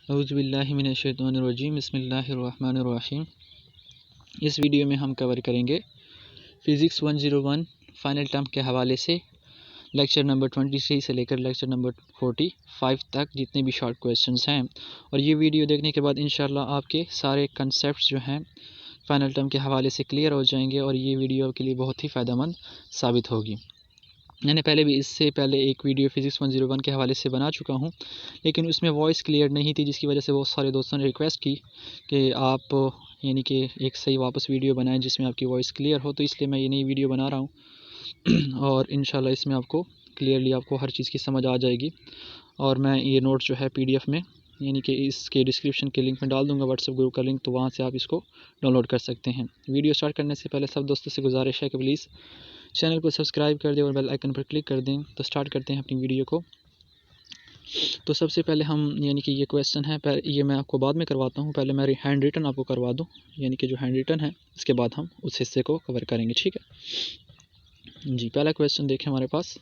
औज़ुबिल्लाहि मिनश्शैतानिर्रजीम बिस्मिल्लाहिर्रहमानिर्रहीम। इस वीडियो में हम कवर करेंगे फ़िज़िक्स 101 फ़ाइनल टर्म के हवाले से लेक्चर नंबर 23 से लेकर लेक्चर नंबर 45 तक जितने भी शॉर्ट क्वेश्चंस हैं। और ये वीडियो देखने के बाद इंशाल्लाह आपके सारे कंसेप्ट्स जो हैं फ़ाइनल टर्म के हवाले से क्लियर हो जाएंगे और ये वीडियो आपके लिए बहुत ही फ़ायदेमंद साबित होगी। मैंने पहले भी इससे पहले एक वीडियो फ़िज़िक्स 101 के हवाले से बना चुका हूं, लेकिन उसमें वॉइस क्लियर नहीं थी, जिसकी वजह से बहुत सारे दोस्तों ने रिक्वेस्ट की कि आप यानी कि एक सही वापस वीडियो बनाएं जिसमें आपकी वॉइस क्लियर हो। तो इसलिए मैं ये नई वीडियो बना रहा हूं और इंशाल्लाह इसमें आपको क्लियरली आपको हर चीज़ की समझ आ जाएगी। और मैं ये नोट जो है PDF में यानी कि इसके डिस्क्रिप्शन के लिंक में डाल दूँगा, व्हाट्सएप ग्रुप का लिंक, तो वहाँ से आप इसको डाउनलोड कर सकते हैं। वीडियो स्टार्ट करने से पहले सब दोस्तों से गुजारिश है कि प्लीज़ चैनल को सब्सक्राइब कर दें और बेल आइकन पर क्लिक कर दें। तो स्टार्ट करते हैं अपनी वीडियो को। तो सबसे पहले हम यानी कि ये क्वेश्चन है, ये मैं आपको बाद में करवाता हूँ, पहले मैं हैंड रिटन आपको करवा दूँ, यानी कि जो हैंड रिटन है इसके बाद हम उस हिस्से को कवर करेंगे, ठीक है जी। पहला क्वेश्चन देखें हमारे पास।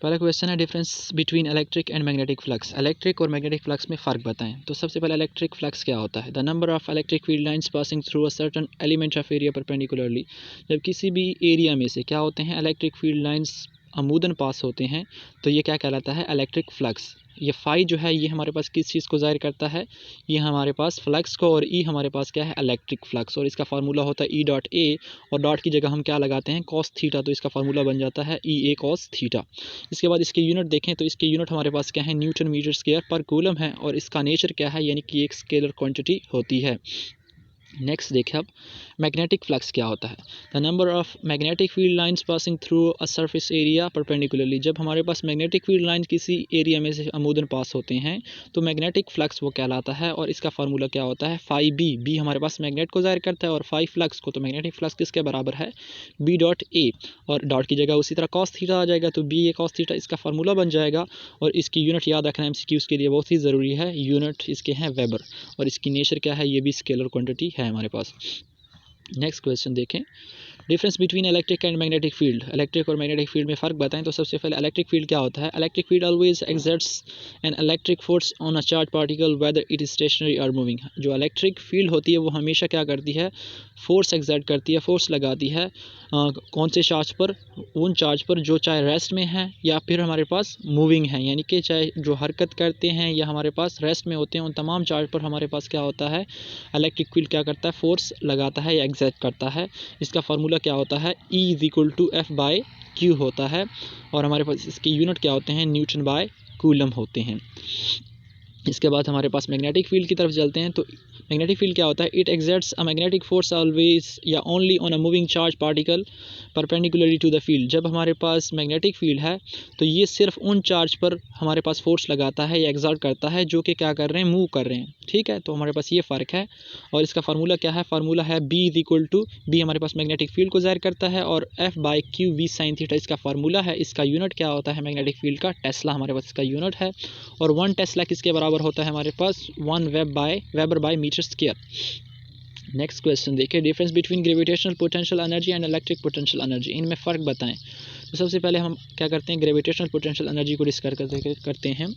पहला क्वेश्चन है difference between electric and magnetic flux. Electric और मैग्नेटिक फ्लक्स में फ़र्क बताएं। तो सबसे पहले इलेक्ट्रिक फ्लक्स क्या होता है? The number of electric field lines passing through a certain element of area perpendicularly. जब किसी भी एरिया में से क्या होते हैं इलेक्ट्रिक फील्ड लाइंस अमूदन पास होते हैं तो ये क्या कहलाता है? Electric flux. ये फाई जो है ये हमारे पास किस चीज़ को ज़ाहिर करता है? ये हमारे पास फ्लक्स को, और ई हमारे पास क्या है? Electric flux. और इसका फार्मूला होता है ई डॉट ए, और डॉट की जगह हम क्या लगाते हैं? Cos theta. तो इसका फार्मूला बन जाता है ई ए कॉस थीटा। इसके बाद इसके यूनिट देखें तो इसके यूनिट हमारे पास क्या है? न्यूटन मीटर स्क्वायर पर कूलम है, और इसका नेचर क्या है? यानी कि एक स्केलर क्वांटिटी होती है। नेक्स्ट देखें अब मैग्नेटिक फ्लक्स क्या होता है? The number of magnetic field lines passing through a surface area perpendicularly. जब हमारे पास मैग्नेटिक फील्ड लाइंस किसी एरिया में से अमूदन पास होते हैं तो मैग्नेटिक फ्लक्स वो कहलाता है। और इसका फार्मूला क्या होता है? Phi B. बी हमारे पास मैग्नेट को ज़ाहिर करता है और फाई फ्लक्स को। तो मैग्नेटिक फ्लक्स किसके बराबर है? बी डॉट ए, और डॉट की जगह उसी तरह कॉस थीटा आ जाएगा, तो बी ए कॉस थीटा इसका फार्मूला बन जाएगा। और इसकी यूनिट याद रखना MCQs के लिए बहुत ही ज़रूरी है। यूनिट इसके हैं वेबर, और इसकी नेचर क्या है? ये भी स्केलर क्वांटिटी है हमारे पास। नेक्स्ट क्वेश्चन देखें। Difference between electric and magnetic field. Electric और मैग्नेटिक फील्ड में फ़र्क बताएं। तो सबसे पहले इलेक्ट्रिक फील्ड क्या होता है? Electric field always exerts an electric force on a charge particle whether it is stationary और मूविंग। जो इलेक्ट्रिक फील्ड होती है वो हमेशा क्या करती है? फोर्स एक्सर्ट करती है, फोर्स लगाती है कौन से चार्ज पर? उन चार्ज पर जो चाहे रेस्ट में है या फिर हमारे पास मूविंग है, यानी कि चाहे जो हरकत करते हैं या हमारे पास रेस्ट में होते हैं, उन तमाम चार्ज पर हमारे पास क्या होता है? इलेक्ट्रिक फील्ड क्या करता है? फोर्स लगाता है या एक्सर्ट करता है। इसका फार्मूला क्या होता है? E = F/Q होता है। और हमारे पास इसके यूनिट क्या होते हैं? न्यूटन बाय कूलम होते हैं। इसके बाद हमारे पास मैग्नेटिक फील्ड की तरफ चलते हैं। तो मैग्नेटिक फील्ड क्या होता है? It exerts a magnetic force always या only on a moving charge particle perpendicularly to the field. जब हमारे पास मैग्नेटिक फील्ड है तो ये सिर्फ उन चार्ज पर हमारे पास फोर्स लगाता है या एक्सर्ट करता है जो कि क्या कर रहे हैं? मूव कर रहे हैं, ठीक है। तो हमारे पास ये फ़र्क है। और इसका फार्मूला क्या है? फार्मूला है B हमारे पास मैग्नेटिक फील्ड को ज़ाहिर करता है, और F/Q V sin थीटा इसका फार्मूला है। इसका यूनिट क्या होता है मैग्नेटिक फील्ड का? टेस्ला हमारे पास इसका यूनिट है। और 1 टेस्ला किसके बराबर होता है हमारे पास? 1 weber by metre square. Next question देखिए। Difference between gravitational potential energy and electric potential energy. इनमें फ़र्क बताएं। तो सबसे पहले हम क्या करते हैं? ग्रेविटेशनल पोटेंशियल एनर्जी को डिस्कस करते हैं।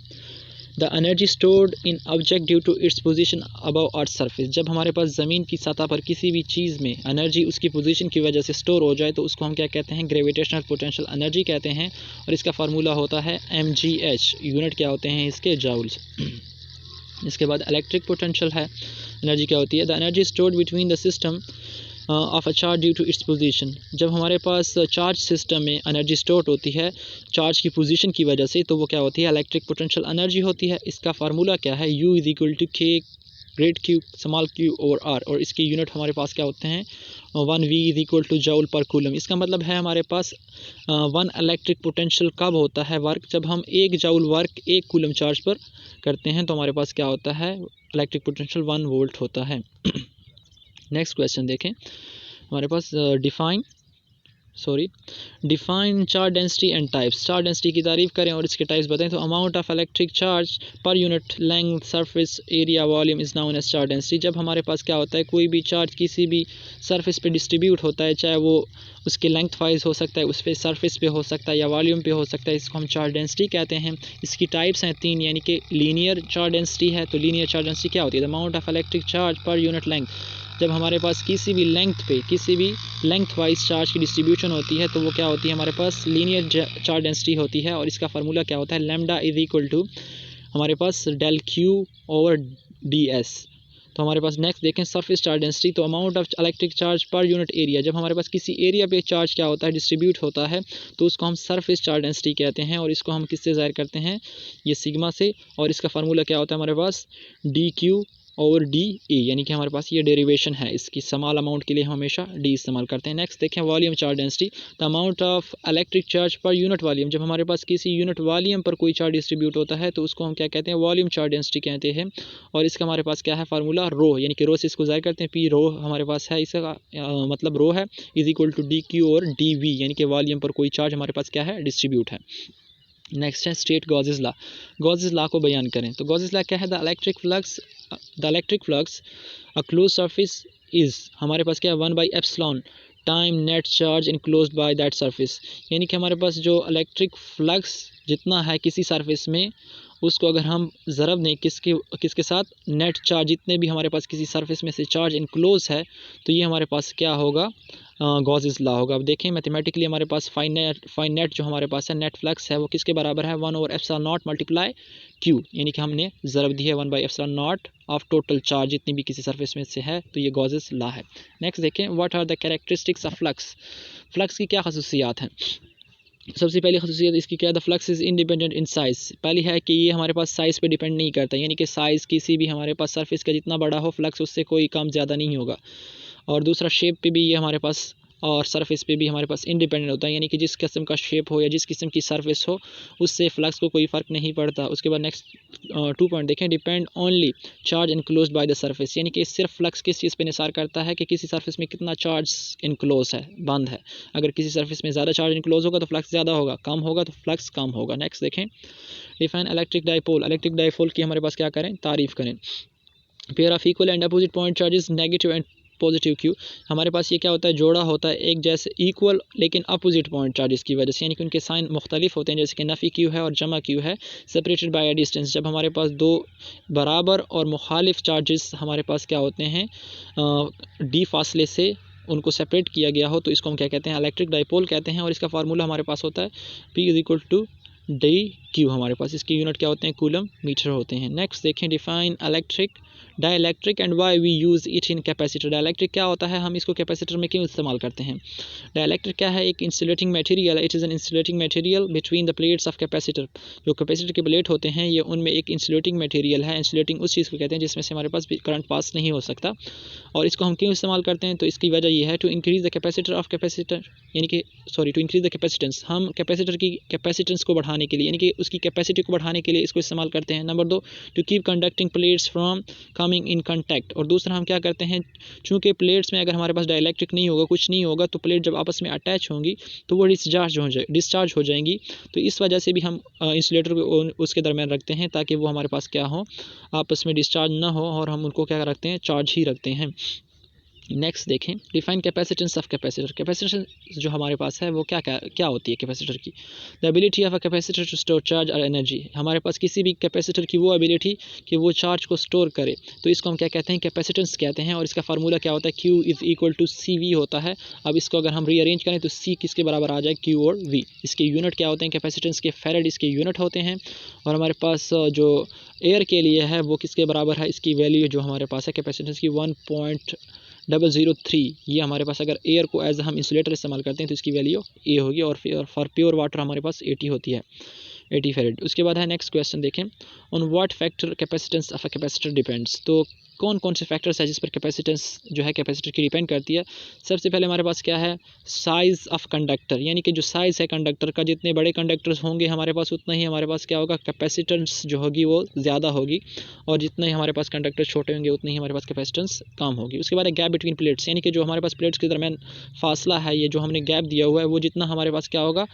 The energy stored in object due to its position above earth surface. जब हमारे पास ज़मीन की सतह पर किसी भी चीज़ में एनर्जी उसकी पोजीशन की वजह से स्टोर हो जाए तो उसको हम क्या कहते हैं? ग्रेविटेशनल पोटेंशियल एनर्जी कहते हैं। और इसका फार्मूला होता है mgh। यूनिट क्या होते हैं इसके? जाउल्स। इसके बाद इलेक्ट्रिक पोटेंशियल है एनर्जी क्या होती है? The energy stored between the system of a charge due to its position. जब हमारे पास चार्ज सिस्टम में एनर्जी स्टोर होती है चार्ज की पोजीशन की वजह से, तो वो क्या होती है? इलेक्ट्रिक पोटेंशियल एनर्जी होती है। इसका फार्मूला क्या है? U = K great Q small q और R। और इसके यूनिट हमारे पास क्या होते हैं? 1V = जूल पर कूलम। इसका मतलब है हमारे पास 1 इलेक्ट्रिक पोटेंशियल कब होता है वर्क? जब हम 1 जूल वर्क 1 कूलम चार्ज पर करते हैं, तो हमारे पास क्या होता है? इलेक्ट्रिक पोटेंशियल 1 वोल्ट होता है। नेक्स्ट क्वेश्चन देखें हमारे पास। Define define charge density and types. Charge density की तारीफ करें और इसके टाइप्स बताएं। तो amount of electric charge per unit length surface area volume is known as charge density. जब हमारे पास क्या होता है, कोई भी चार्ज किसी भी सरफेस पे डिस्ट्रीब्यूट होता है, चाहे वो उसके लेंथ वाइज हो सकता है, उस पर सरफेस पे हो सकता है या वॉल्यूम पे हो सकता है, इसको हम चार्ज डेंसिटी कहते हैं। इसकी टाइप्स हैं 3, यानी कि लीनियर चार्ज डेंसिटी है। तो लीनियर चार्ज डेंसिटी क्या होती है? The amount of electric charge per unit length. जब हमारे पास किसी भी लेंथ पे किसी भी लेंथ वाइज चार्ज की डिस्ट्रीब्यूशन होती है तो वो क्या होती है? हमारे पास लीनियर चार्ज डेंसिटी होती है। और इसका फार्मूला क्या होता है? लैम्डा इज इक्वल टू हमारे पास del q over d s. तो हमारे पास नेक्स्ट देखें सरफेस चार्ज डेंसिटी। तो amount of electric charge per unit area. जब हमारे पास किसी एरिया पे चार्ज क्या होता है? डिस्ट्रीब्यूट होता है, तो उसको हम सरफेस चार्ज डेंसिटी कहते हैं। और इसको हम किससे ज़ाहिर करते हैं? ये सिग्मा से। और इसका फार्मूला क्या होता है हमारे पास? D q over d e, यानी कि हमारे पास ये डेरिवेशन है इसकी। स्मॉल अमाउंट के लिए हम हमेशा डी इस्तेमाल करते हैं। नेक्स्ट देखें volume charge density. The amount of electric charge per unit volume. जब हमारे पास किसी यूनिट वॉल्यूम पर कोई चार्ज डिस्ट्रीब्यूट होता है तो उसको हम क्या कहते हैं? वॉल्यूम चार्ज डेंसिटी कहते हैं। और इसका हमारे पास क्या है फार्मूला? रो, यानी कि रो से इसको ज़ाहिर करते हैं। पी रो हमारे पास है, इसका मतलब रो है is equal to d q और डी वी, यानी कि वॉल्यूम पर कोई चार्ज हमारे पास क्या है? डिस्ट्रीब्यूट है। नेक्स्ट है state Gauss's law. Gauss's law को बयान करें। तो गॉसेस लॉ क्या है? The electric flux a close surface is, हमारे पास क्या है? 1/एप्सिलॉन time net charge enclosed by that surface. यानी कि हमारे पास जो इलेक्ट्रिक फ्लक्स जितना है किसी सरफेस में, उसको अगर हम ज़रब दें किसके साथ? Net charge. जितने भी हमारे पास किसी सरफेस में से चार्ज इनक्लोज है तो ये हमारे पास क्या होगा? गॉसेस लॉ होगा। अब देखें मैथमेटिकली हमारे पास फाइनेट जो हमारे पास है नेट फ्लक्स है वो किसके बराबर है? 1/एप्सिलॉन मल्टीप्लाई क्यू, यानी कि हमने ज़रब दी है 1/एप्सिलॉन ऑफ टोटल चार्ज जितनी भी किसी सरफेस में से है। तो ये गॉसेस लॉ है। नेक्स्ट देखें what are the characteristics of flux. Flux की क्या खसूसियात हैं? सबसे पहली खसूसियत इसकी क्या है? The flux is independent in size. पहली है कि ये हमारे पास साइज़ पे डिपेंड नहीं करता, यानी कि साइज़ किसी भी हमारे पास सरफेस का जितना बड़ा हो फ्लक्स उससे कोई कम ज़्यादा नहीं होगा। और दूसरा शेप पे भी ये हमारे पास और सरफेस पे भी हमारे पास इंडिपेंडेंट होता है, यानी कि जिस किस्म का शेप हो या जिस किस्म की सरफेस हो उससे फ्लक्स को कोई फ़र्क नहीं पड़ता। उसके बाद नेक्स्ट 2 पॉइंट देखें। Depend only charge enclose by the surface, यानी कि सिर्फ फ्लक्स किस चीज़ पे निसार करता है कि किसी सरफेस में कितना चार्ज इनक्लोज है, बंद है। अगर किसी सरफेस में ज़्यादा चार्ज इनक्लोज होगा तो फ्लक्स ज़्यादा होगा, कम होगा तो फ्लक्स कम होगा। नेक्स्ट देखें define electric dipole. Electric dipole की हमारे पास क्या करें? तारीफ़ करें। Pair of equal and opposite point charges negative and positive Q. हमारे पास ये क्या होता है? जोड़ा होता है एक जैसे इक्वल लेकिन अपोजिट पॉइंट चार्जेस की वजह से, यानी कि उनके साइन मुख्तलिफ होते हैं, जैसे कि नफ़ी क्यू है और जमा क्यू है, सेपरेटेड बाय अ डिस्टेंस। जब हमारे पास दो बराबर और मुखालिफ चार्जेस हमारे पास क्या होते हैं? डी फासले से उनको सेपरेट किया गया हो तो इसको हम क्या कहते हैं? इलेक्ट्रिक डाइपोल कहते हैं। और इसका फार्मूला हमारे पास होता है P is equal to d q. हमारे पास इसके यूनिट क्या होते हैं? कूलम मीटर होते हैं। नेक्स्ट देखें define dielectric and why we use it in capacitor. Dielectric क्या होता है? हम इसको कैपेसिटर में क्यों इस्तेमाल करते हैं? डाइलेक्ट्रिक क्या है? एक insulating material. It is an insulating material between the plates of capacitor. जो कैपेसिटर के प्लेट होते हैं ये उनमें एक इंसुलेटिंग मटेरियल है। इंसुलेटिंग उस चीज़ को कहते हैं जिसमें से हमारे पास करंट पास नहीं हो सकता। और इसको हम क्यों इस्तेमाल करते हैं? तो इसकी वजह यह है टू इंक्रीज़ द कैपेसिटर, यानी कि टू इंक्रीज़ द कैपेसिटेंस। हम कैपेसिटर की कैपेसिटेंस को बढ़ाने के लिए, यानी कि उसकी कैपेसिटी को बढ़ाने के लिए इसको इस्तेमाल करते हैं। Number 2 to keep conducting plates from coming in contact. और दूसरा हम क्या करते हैं? चूँकि प्लेट्स में अगर हमारे पास डाइलेक्ट्रिक नहीं होगा, कुछ नहीं होगा, तो प्लेट जब आपस में अटैच होंगी तो वो डिस्चार्ज हो जाएंगी। तो इस वजह से भी हम इंसुलेटर को उसके दरमियान रखते हैं ताकि वो हमारे पास क्या हो? आपस में डिस्चार्ज ना हो, और हम उनको क्या रखते हैं? चार्ज ही रखते हैं। नेक्स्ट देखें define capacitance of capacitor. Capacitance जो हमारे पास है वो क्या होती है कैपेसिटर की? The ability of a capacitor to store charge और एनर्जी। हमारे पास किसी भी कैपेसिटर की वो एबिलिटी कि वो चार्ज को स्टोर करे, तो इसको हम क्या कहते हैं? कैपेसिटेंस कहते हैं। और इसका फार्मूला क्या होता है? Q is equal to CV होता है। अब इसको अगर हम रीअरेंज करें तो C किसके बराबर आ जाए? Q और V। इसके यूनिट क्या होते हैं? कैपेसिटेंस के फैरेड इसके यूनिट होते हैं। और हमारे पास जो एयर के लिए है वो किसके बराबर है? इसकी वैल्यू जो हमारे पास है कैपेसिटेंस की 1.003। ये हमारे पास अगर एयर को एज हम इंसुलेटर इस्तेमाल करते हैं तो इसकी वैल्यू A होगी। और फॉर प्योर वाटर हमारे पास 80 होती है, 80 फैरेड। उसके बाद है नेक्स्ट क्वेश्चन देखें on what factor capacitance of a capacitor depends. तो कौन कौन से फैक्टर्स है जिस पर कैपेसिटेंस जो है कैपेसिटर की डिपेंड करती है। सबसे पहले हमारे पास क्या है, साइज़ ऑफ कंडक्टर, यानी कि जो साइज़ है कंडक्टर का, जितने बड़े कंडक्टर्स होंगे हमारे पास उतना ही हमारे पास क्या होगा, कैपेसिटेंस जो होगी वो ज़्यादा होगी, और जितने ही हमारे पास कंडक्टर छोटे होंगे उतनी ही हमारे पास कैपेसिटेंस कम होगी। उसके बाद गैप बिटवीन प्लेट्स, यानी कि जो हमारे पास प्लेट्स के दरमियान फासला है, ये जो हमने गैप दिया हुआ है, वो जितना हमारे पास क्या होगा,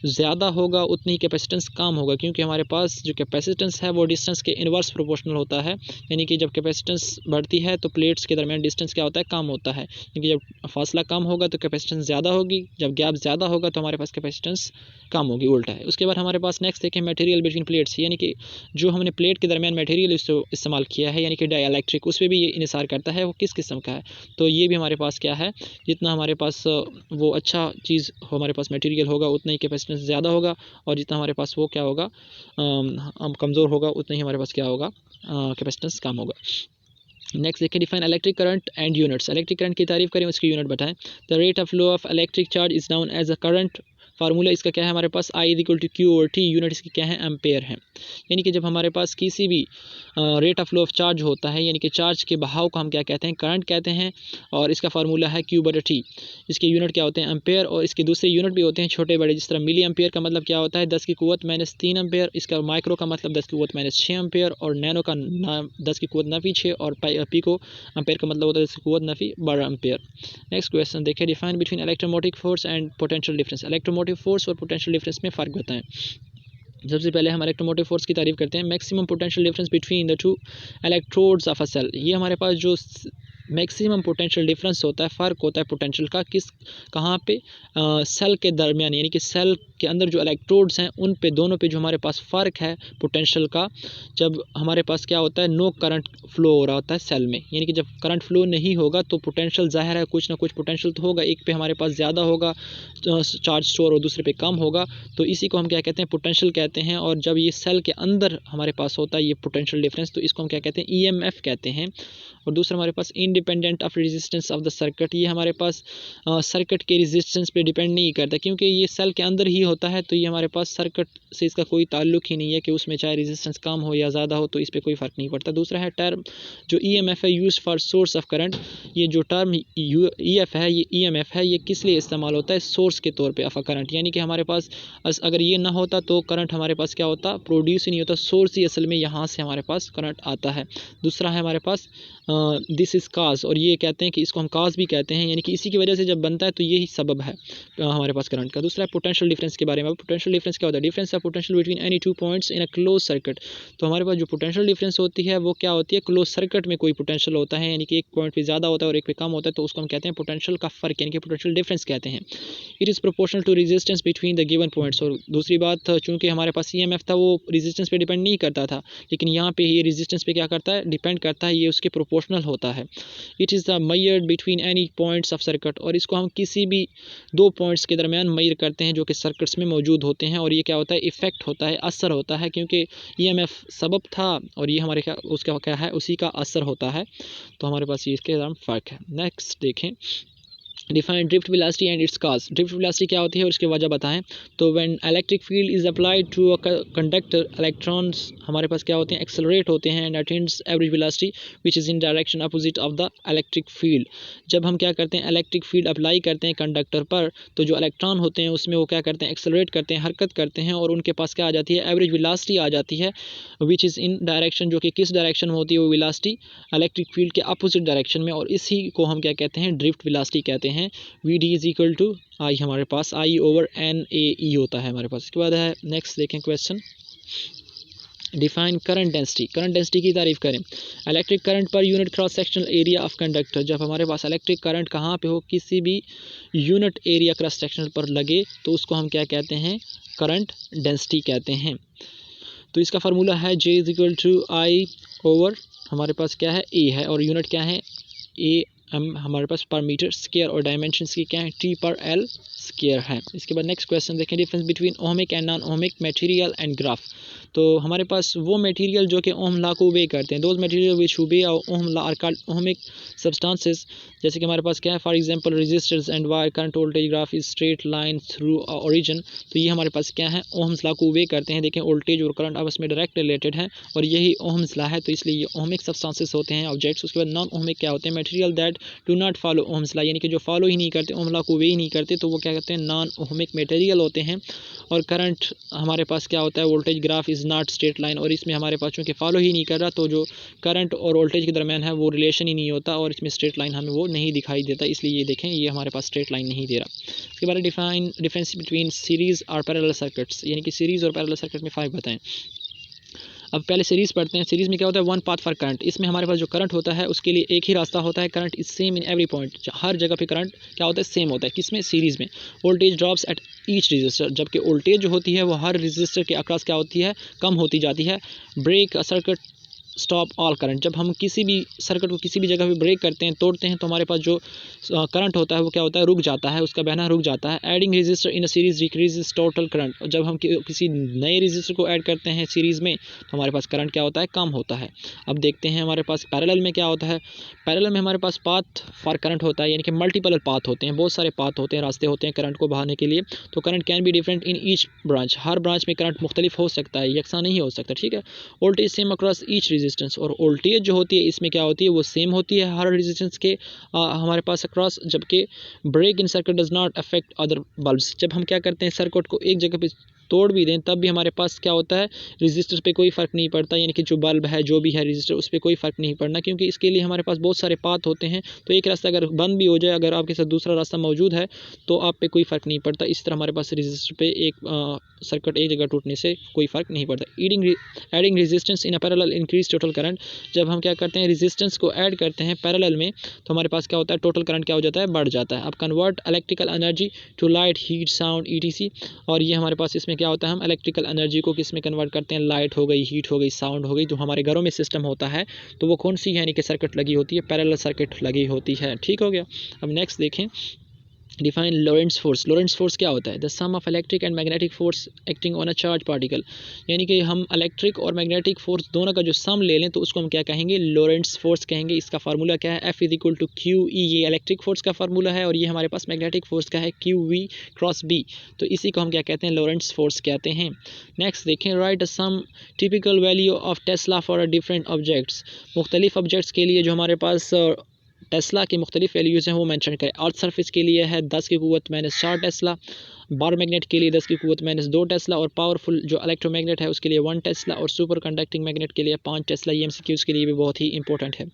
ज़्यादा होगा उतनी ही कैपेसिटेंस कम होगा, क्योंकि हमारे पास जो कैपेसिटेंस है वो डिस्टेंस के इन्वर्स प्रोपोर्शनल होता है। यानी कि जब कैपेसिटेंस बढ़ती है तो प्लेट्स के दरमियान डिस्टेंस क्या होता है, कम होता है, क्योंकि जब फासला कम होगा तो कैपेसिटेंस ज़्यादा होगी, जब गैप ज़्यादा होगा तो हमारे पास कैपेसिटेंस कम होगी, उल्टा है। उसके बाद हमारे पास नेक्स्ट देखें मटेरियल बिटवीन प्लेट्स, यानी कि जो हमने प्लेट के दरमियान मटेरियल इस्तेमाल किया है, यानी कि डाइलेक्ट्रिक, उस पर भी ये इन्हिसार करता है वो किस किस्म का है। तो ये भी हमारे पास क्या है, जितना हमारे पास वो अच्छा चीज़ हमारे पास मटेरियल होगा उतना ही कैपेसिटेंस ज़्यादा होगा, और जितना हमारे पास वो क्या होगा, हम कमज़ोर होगा उतना ही हमारे पास क्या होगा, कैपेसिटेंस कम होगा। नेक्स्ट देखिए, define electric current and units. Electric current की तारीफ करें, उसकी यूनिट बताएं। The rate of flow of electric charge is known as a current. Formula इसका क्या है हमारे पास, I is equal to q और टी, यूनिट इसकी क्या है, एम्पेयर है। यानी कि जब हमारे पास किसी भी rate of flow of charge होता है, यानी कि चार्ज के बहाव को हम क्या कहते हैं, करंट कहते हैं, और इसका फार्मूला है क्यू बटा टी। इसके यूनिट क्या होते हैं, एम्पेयर, और इसके दूसरे यूनिट भी होते हैं छोटे बड़े, जिस तरह मिली एम्पेयर का मतलब क्या होता है, 10 की कुव्वत माइनस 3 एम्पेयर, इसका माइक्रो का मतलब 10 की कुव्वत माइनस 6 एम्पेयर, और नैनो का 10 की कुव्वत नफी 6, और पीको एम्पेयर का मतलब होता है 10 की कुव्वत नफी 12 एम्पेयर। नेक्स्ट क्वेश्चन देखिए, define between electromotive force and potential difference. Electromotive force और पोटेंशियल डिफरेंस में फ़र्क बताएं। सबसे पहले हम इलेक्ट्रोमोटिव फोर्स की तारीफ करते हैं। Maximum potential difference between the two electrodes of a cell, ये हमारे पास जो मैक्सिमम पोटेंशियल डिफरेंस होता है, फ़र्क होता है पोटेंशियल का, किस कहाँ पे, सेल के दरमियान, यानी कि सेल के अंदर जो इलेक्ट्रोड्स हैं उन पे, दोनों पे जो हमारे पास फ़र्क है पोटेंशियल का, जब हमारे पास क्या होता है, नो करंट फ्लो हो रहा होता है सेल में, यानी कि जब करंट फ्लो नहीं होगा तो पोटेंशियल ज़ाहिर है कुछ ना कुछ पोटेंशियल तो होगा, एक पे हमारे पास ज़्यादा होगा चार्ज स्टोर और दूसरे पे कम होगा, तो इसी को हम क्या कहते हैं, पोटेंशियल कहते हैं। और जब ये सेल के अंदर हमारे पास होता है ये पोटेंशियल डिफरेंस, तो इसको हम क्या कहते हैं, EMF कहते हैं। और दूसरा हमारे पास independent of resistance of the circuit, ये हमारे पास सर्किट के रेजिस्टेंस पे डिपेंड नहीं करता, क्योंकि ये सेल के अंदर ही होता है, तो ये हमारे पास सर्किट से इसका कोई ताल्लुक ही नहीं है कि उसमें चाहे रेजिस्टेंस कम हो या ज़्यादा हो, तो इस पर कोई फ़र्क नहीं पड़ता। दूसरा है टर्म जो EMF है, use for source of current. ये जो टर्म EF है, ये EMF है, ये किस लिए इस्तेमाल होता है, सोर्स के तौर पर ऑफ करंट, यानी कि हमारे पास अगर ये ना होता तो करंट हमारे पास क्या होता, प्रोड्यूस ही नहीं होता, सोर्स ही असल में यहाँ से हमारे पास करंट आता है। दूसरा है हमारे पास दिस इज़ काज, और ये कहते हैं कि इसको हम काज भी कहते हैं, यानी कि इसी की वजह से जब बनता है तो यही सबब है हमारे पास करंट का। दूसरा है पोटेंशियल डिफरेंस के बारे में। पोटेंशियल डिफरेंस क्या होता है, difference of potential between any two points in a close circuit. तो हमारे पास जो पोटेंशियल डिफरेंस होती है वो क्या होती है, क्लोज सर्किट में कोई पोटेंशियल होता है, यानी कि एक पॉइंट पे ज़्यादा होता है और एक पे कम होता है, तो उसको हम कहते हैं पोटेंशियल का फ़र्क, यानी कि पोटेंशियल डिफरेंस कहते हैं। It is proportional to resistance between the given points. और दूसरी बात, चूँकि हमारे पास EMF था वो रेजिस्टेंस पे डिपेंड नहीं करता था, लेकिन यहाँ पे ये रेजिस्टेंस पे क्या करता है, डिपेंड करता है, ये उसके प्रोपोर्शनल होता है। It is the measured between any points of circuit, और इसको हम किसी भी दो पॉइंट्स के दरमियान मेजर करते हैं जो कि सर्किट्स में मौजूद होते हैं, और ये क्या होता है, इफेक्ट होता है, असर होता है, क्योंकि EMF सबब था और ये हमारे क्या उसका क्या है, उसी का असर होता है। तो हमारे पास ये इसके दरमियान फ़र्क है। नेक्स्ट देखें, define drift velocity and its cause. Drift velocity क्या होती है और इसकी वजह बताएं। तो when electric field is applied to a conductor, electrons हमारे पास क्या होते हैं, एक्सेलरेट होते हैं, and attains average velocity which is in direction opposite of the electric field. जब हम क्या करते हैं, इलेक्ट्रिक फील्ड अप्लाई करते हैं कंडक्टर पर, तो जो इलेक्ट्रॉन होते हैं उसमें वो क्या करते हैं, एक्सेलरेट करते हैं, हरकत करते हैं, और उनके पास क्या आ जाती है, एवरेज वेलोसिटी आ जाती है, विच इज़ इन डायरेक्शन, जो कि किस डायरेक्शन में होती है वो वेलोसिटी, इलेक्ट्रिक फील्ड के अपोजिट डायरेक्शन में, और इसी को हम क्या कहते हैं, ड्रिफ्ट वेलोसिटी कहते हैं। VD इज इक्वल टू आई, हमारे पास I ओवर NAE होता है हमारे पास। इसके बाद है नेक्स्ट देखें question, define current density. Current density की तारीफ करें। Electric current per unit cross sectional area of conductor, जब हमारे पास इलेक्ट्रिक करंट कहाँ पे हो, किसी भी यूनिट एरिया क्रॉस सेक्शनल पर लगे, तो उसको हम क्या कहते हैं, करंट डेंसिटी कहते हैं। तो इसका फार्मूला है J is equal to I over हमारे पास क्या है A है, और यूनिट क्या है, A हमारे पास पर मीटर स्क्वायर, और डायमेंशन की क्या है, T पर L स्क्वायर है। इसके बाद नेक्स्ट क्वेश्चन देखें, difference between ohmic and non ohmic material and graph. तो हमारे पास वो मटेरियल जो कि ओम लॉ को ओबे करते हैं, those material which obey Ohm law are called ohmic substances. जैसे कि हमारे पास क्या है, for example resistors and wire current voltage graph is straight line through origin. तो ये हमारे पास क्या है, ओम्स लॉ को ओबे करते हैं। देखें वोल्टेज और करंट आपस में डायरेक्ट रिलेटेड है और यही ओम्स लॉ है, तो इसलिए ये ओहमिक सब्सटेंसेस होते हैं ऑब्जेक्ट्स। उसके बाद नॉन ओहमिक क्या होते हैं, material that do not follow Ohm's law, यानी कि जो फॉलो ही नहीं करते, ओम लॉ को ओबे ही नहीं करते, तो वो क्या कहते हैं, नॉन ओहमिक मटेरियल होते हैं। और करंट हमारे पास क्या होता है, voltage graph is not straight line, और इसमें हमारे पास चूँकि फॉलो ही नहीं कर रहा तो जो करंट और वोल्टेज के दरमियान है वो रिलेशन ही नहीं होता और इसमें स्ट्रेट लाइन हमें वो नहीं दिखाई देता, इसलिए ये देखें ये हमारे पास स्ट्रेट लाइन नहीं दे रहा। इसके बारे में डिफरेंस बिटवीन सीरीज़ और पैरेलल सर्किट्स, यानी कि सीरीज़ और पैरेलल सर्किट में फ़र्क बताएं। अब पहले सीरीज़ पढ़ते हैं। सीरीज़ में क्या होता है, वन पाथ फॉर करंट। इसमें हमारे पास जो करंट होता है उसके लिए एक ही रास्ता होता है, current is same in every point, हर जगह पे करंट क्या होता है, सेम होता है। किसमें, सीरीज़ में। Voltage drops at each resistor, जबकि वोल्टेज जो होती है वो हर रजिस्टर के अक्रॉस क्या होती है, कम होती जाती है। Break circuit stop all current, जब हम किसी भी सर्किट को किसी भी जगह पे ब्रेक करते हैं, तोड़ते हैं, तो हमारे पास जो करंट होता है वो क्या होता है, रुक जाता है, उसका बहना रुक जाता है। Adding register in a series decreases total current, जब हम किसी नए रजिस्टर को ऐड करते हैं सीरीज़ में तो हमारे पास करंट क्या होता है, कम होता है। अब देखते हैं हमारे पास पैरेलल में क्या होता है। पैरेलल में हमारे पास पाथ फॉर करंट होता है, यानी कि मल्टीपल पाथ होते हैं, बहुत सारे पाथ होते हैं, रास्ते होते हैं करंट को बहाने के लिए। तो current can be different in each branch, her branch में करंट मुख्तलिफ हो सकता है, यकसा नहीं हो सकता, ठीक है। Voltage same across each resistance, और वोल्टेज जो होती है इसमें क्या होती है, वो सेम होती है हर रेजिस्टेंस के हमारे पास अक्रॉस, जबकि break in circuit does not affect other bulbs, जब हम क्या करते हैं सर्किट को एक जगह पे तोड़ भी दें तब भी हमारे पास क्या होता है, रेजिस्टर पे कोई फ़र्क नहीं पड़ता, यानी कि जो बल्ब है जो भी है रेजिस्टर उस पर कोई फ़र्क नहीं पड़ना, क्योंकि इसके लिए हमारे पास बहुत सारे पाथ होते हैं। तो एक रास्ता अगर बंद भी हो जाए, अगर आपके साथ दूसरा रास्ता मौजूद है तो आप पे कोई फ़र्क नहीं पड़ता। इस तरह हमारे पास रेजिस्टर पे एक सर्किट एक जगह टूटने से कोई फ़र्क नहीं पड़ता। Adding resistance in a parallel increase total current, जब हम क्या करते हैं रेजिस्टेंस को ऐड करते हैं पैरेलल में तो हमारे पास क्या होता है, टोटल करंट क्या हो जाता है, बढ़ जाता है। अब convert electrical energy to light heat sound ETC, और ये हमारे पास इसमें क्या होता है, हम इलेक्ट्रिकल एनर्जी को किस में कन्वर्ट करते हैं, लाइट हो गई, हीट हो गई, साउंड हो गई, जो हमारे घरों में सिस्टम होता है तो वो कौन सी है, यानी कि सर्किट लगी होती है, पैरेलल सर्किट लगी होती है, ठीक हो गया। अब नेक्स्ट देखें, define Lorentz force. Lorentz force क्या होता है, the sum of electric and magnetic force acting on a charge particle, यानी कि हम इलेक्ट्रिक और मैग्नेटिक फोर्स दोनों का जो सम ले लें तो उसको हम क्या कहेंगे, लोरेंट्ज़ फोर्स कहेंगे। इसका फार्मूला क्या है, F = QE, ये इलेक्ट्रिक फोर्स का फार्मूला है और ये हमारे पास मैग्नेटिक फोर्स का है QV × B, तो इसी को हम क्या कहते हैं, लोरेंट्ज़ फोर्स कहते हैं। नेक्स्ट देखें, write a some typical value of tesla for a different objects, मुख्तलिफ ऑब्जेक्ट्स के लिए जो हमारे पास टेस्ला की मुख्तलिफ वैल्यूज़ हैं वो मेंशन करें। अर्थ सरफेस के लिए है 10 की क़ुव्वत -4 टेस्ला, बार मैग्नेट के लिए 10 की क़ुव्वत -2 टेस्ला, और पावरफुल जो इलेक्ट्रोमैग्नेट है उसके लिए 1 टेस्ला, और सुपर कंडक्टिंग मैग्नेट के लिए 5 टेस्ला। ये MCQs के लिए भी बहुत ही इंपॉर्टेंट है।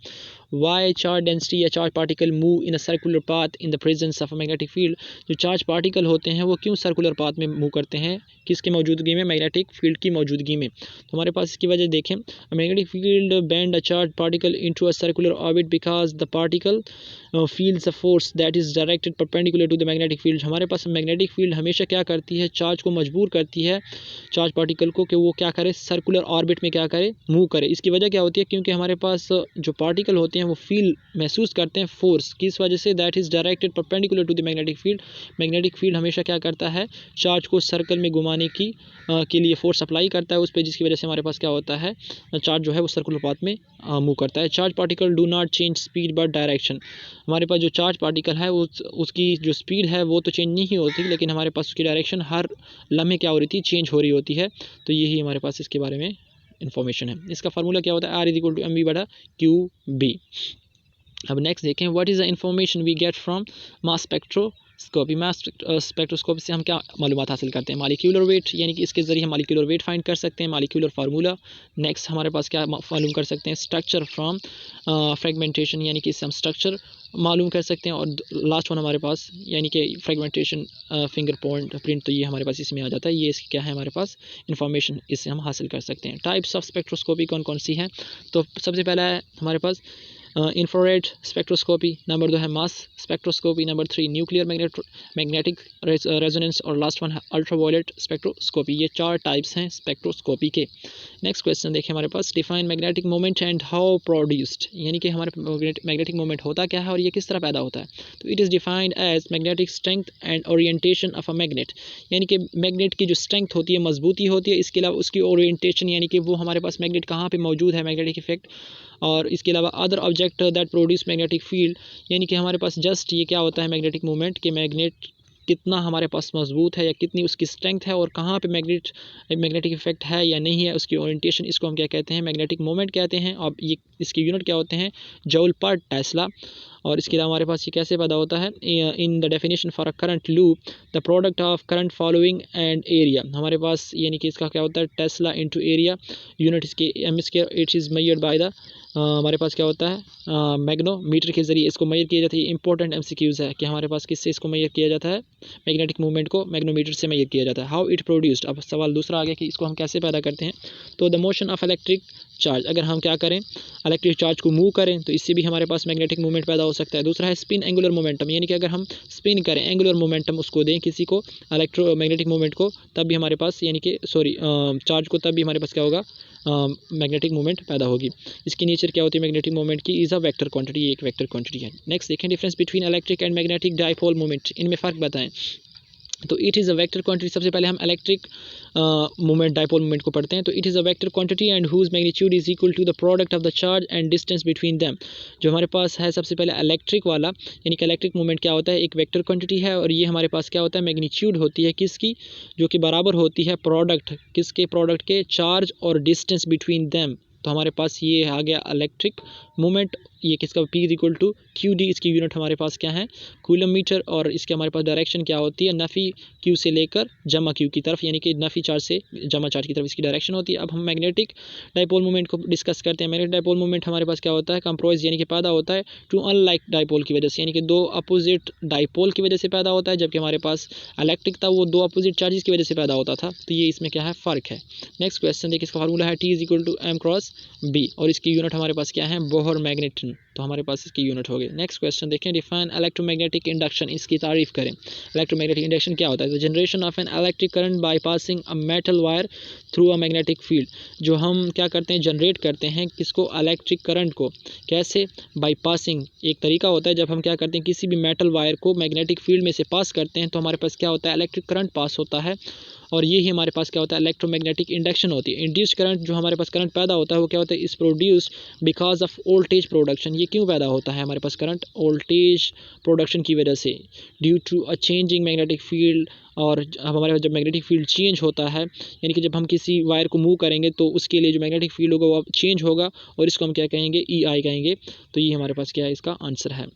वाई चार्ज डेंसिटी या charge particle move in a circular path in the presence of a magnetic field, जो चार्ज पार्टिकल होते हैं वो क्यों सर्कुलर पाथ में मूव करते हैं, किसकी मौजूदगी में, मैग्नेटिक फील्ड की मौजूदगी में। तो हमारे पास इसकी वजह देखें, magnetic field bend a charge particle into a circular orbit because the particle feels a force that is directed perpendicular to the magnetic field. हमारे पास मैग्नेटिक फील्ड हमेशा क्या करती है, चार्ज को मजबूर करती है, चार्ज पार्टिकल को कि वो क्या करे, सर्कुलर ऑर्बिट में क्या करे, मूव करे। इसकी वजह क्या होती है, क्योंकि हमारे पास जो पार्टिकल होते हैं वो फील महसूस करते हैं फोर्स, किस वजह से, that is directed perpendicular to the magnetic field. Magnetic field हमेशा क्या करता है, चार्ज को सर्कल में घुमाने की के लिए फोर्स अप्लाई करता है उस पर, जिसकी वजह से हमारे पास क्या होता है, चार्ज जो है वो सर्कुलर पाथ में मूव करता है। Charge particle do not change speed but direction, हमारे पास जो चार्ज पार्टिकल है उसकी जो स्पीड है वो तो चेंज नहीं होती, लेकिन हमारे पास उसकी डायरेक्शन हर लम्हे क्या हो रही थी, चेंज हो रही होती है। तो यही हमारे पास इसके बारे में इंफॉर्मेशन है। इसका फार्मूला क्या होता है, R = mv/QB। अब नेक्स्ट देखें, what is the information we get from mass spectroscopy. Mass spectroscopy से हम क्या मालूमात हासिल करते हैं, मालिक्यूलर वेट, यानी कि इसके ज़रिए हम मालिक्यूलर वेट फाइंड कर सकते हैं, मालिक्यूलर फार्मूला। नेक्स्ट हमारे पास क्या मालूम कर सकते हैं, स्ट्रक्चर फ्रॉम फ्रेगमेंटेशन, यानी कि इससे हम स्ट्रक्चर मालूम कर सकते हैं। और लास्ट वन हमारे पास यानी कि फ्रेगमेंटेशन फिंगर प्रिंट, तो ये हमारे पास इसमें आ जाता है। ये इसकी क्या है, हमारे पास इंफॉर्मेशन इससे हम हासिल कर सकते हैं। टाइप्स ऑफ स्पेक्ट्रोस्कोपी कौन कौन सी हैं, तो सबसे पहला है हमारे पास इंफ्रारेड स्पेक्ट्रोस्कोपी, नंबर 2 है mass spectroscopy, number 3 nuclear magnetic resonance और लास्ट वन है अल्ट्रावायलेट स्पेक्ट्रोस्कोपी। ये 4 टाइप्स हैं स्पेक्ट्रोस्कोपी के। नेक्स्ट क्वेश्चन देखिए हमारे पास, define magnetic moment and how produced, यानी कि हमारे मैग्नेटिक मोमेंट होता क्या है और ये किस तरह पैदा होता है। तो it is defined as magnetic strength and orientation of a magnet, यानी कि मैग्नेट की जो स्ट्रेंथ होती है, मजबूती होती है, इसके अलावा उसकी ओरिएंटेशन, यानी कि वो हमारे पास मैग्नेट कहाँ पे मौजूद है, मैग्नेटिक इफेक्ट, और इसके अलावा other object that produce magnetic field, यानी कि हमारे पास जस्ट ये क्या होता है मैग्नेटिक मोमेंट, कि मैग्नेट कितना हमारे पास मजबूत है या कितनी उसकी स्ट्रेंथ है और कहाँ पे मैग्नेटिक इफेक्ट है या नहीं है, उसकी ओरिएंटेशन, इसको हम क्या कहते हैं, मैग्नेटिक मोमेंट कहते हैं। अब ये इसके यूनिट क्या होते हैं, जूल पर टेस्ला। और इसके अलावा हमारे पास ये कैसे पैदा होता है, in the definition for a current loop the product of current following and area, हमारे पास यानी कि इसका क्या होता है, टेस्ला इंटू एरिया, यूनिट इसके m square, it is measured by the हमारे पास क्या होता है, मैग्नोमीटर के ज़रिए इसको मेजर किया जाता है। ये इंपॉर्टेंट एमसीक्यूज़ है कि हमारे पास किससे इसको मेजर किया जाता है, मैग्नेटिक मूवमेंट को मैग्नोमीटर से मेजर किया जाता है। हाउ इट प्रोड्यूस्ड, अब सवाल दूसरा आ गया कि इसको हम कैसे पैदा करते हैं। तो the motion of electric charge, अगर हम क्या करें, इलेक्ट्रिक चार्ज को मूव करें तो इससे भी हमारे पास मैग्नेटिक मूवमेंट पैदा हो सकता है। दूसरा है स्पिन एंगुलर मोमेंटम, यानी कि अगर हम स्पिन करें, एंगुलर मोमेंटम उसको दें किसी को, इलेक्ट्रोमैग्नेटिक मूवमेंट को, तब भी हमारे पास यानी कि चार्ज को, तब भी हमारे पास क्या होगा, मैग्नेटिक मूवमेंट पैदा होगी। इसकी नेचर क्या होती है मैग्नेटिक मूवमेंट की, इज़ अ वेक्टर क्वांटिटी, एक वेक्टर क्वांटिटी है। नेक्स्ट देखें, difference between electric and magnetic dipole movement, इनमें फ़र्क बताएं। तो it is a vector quantity, सबसे पहले हम इलेक्ट्रिक मूवमेंट डाइपोल मूवमेंट को पढ़ते हैं। तो it is a vector quantity and whose magnitude is equal to the product of the charge and distance between them. जो हमारे पास है सबसे पहले इलेक्ट्रिक वाला, यानी कि इलेक्ट्रिक मूवमेंट क्या होता है, एक वेक्टर क्वांटिटी है, और ये हमारे पास क्या होता है, मैग्नीट्यूड होती है किसकी, जो कि बराबर होती है प्रोडक्ट किसके, प्रोडक्ट के, चार्ज और डिस्टेंस बिटवीन देम। तो हमारे पास ये आ गया इलेक्ट्रिक मूवमेंट, ये किसका, P is equal to q d, इसकी यूनिट हमारे पास क्या है, कूलम मीटर, और इसके हमारे पास डायरेक्शन क्या होती है, नफ़ी क्यू से लेकर जमा क्यू की तरफ, यानी कि नफ़ी चार्ज से जमा चार्ज की तरफ इसकी डायरेक्शन होती है। अब हम मैग्नेटिक डाइपोल मूवमेंट को डिस्कस करते हैं। मैग्नेटिक डाइपोल मूवमेंट हमारे पास क्या होता है, कंप्रोज, यानी कि पैदा होता है टू अनलाइक डाइपोल की वजह से, यानी कि दो अपोजिट डाइपोल की वजह से पैदा होता है, जबकि हमारे पास इलेक्ट्रिक था वो दो अपोजिट चार्जेस की वजह से पैदा होता था। तो ये इसमें क्या है, फ़र्क है। नेक्स्ट क्वेश्चन देखिए, इसका फार्मूला है T is equal to M cross B, और इसकी यूनिट हमारे पास क्या है, बोहर मैग्नेटन, तो हमारे पास इसकी यूनिट हो गई। नेक्स्ट क्वेश्चन देखें, डिफाइन इलेक्ट्रोमैग्नेटिक इंडक्शन, इसकी तारीफ करें। इलेक्ट्रोमैग्नेटिक इंडक्शन क्या होता है, the generation of an electric current by passing a metal wire through a magnetic field, जो हम क्या करते हैं, जनरेट करते हैं किसको, इलेक्ट्रिक करंट को, कैसे, बाय पासिंग, एक तरीका होता है जब हम क्या करते हैं, किसी भी मेटल वायर को मैग्नेटिक फील्ड में से पास करते हैं तो हमारे पास क्या होता है, इलेक्ट्रिक करंट पास होता है, और ये ही हमारे पास क्या होता है, इलेक्ट्रोमैग्नेटिक इंडक्शन होती है। इंड्यूस्ड करंट, जो हमारे पास करंट पैदा होता है वो क्या होता है, इस produced because of voltage production, ये क्यों पैदा होता है हमारे पास करंट, वोल्टेज प्रोडक्शन की वजह से, due to a changing magnetic field, और अब हमारे पास जब मैग्नेटिक फील्ड चेंज होता है, यानी कि जब हम किसी वायर को मूव करेंगे तो उसके लिए जो मैग्नेटिक फील्ड होगा वो चेंज होगा, और इसको हम क्या कहेंगे, EI कहेंगे। तो ये हमारे पास क्या है, इसका आंसर है।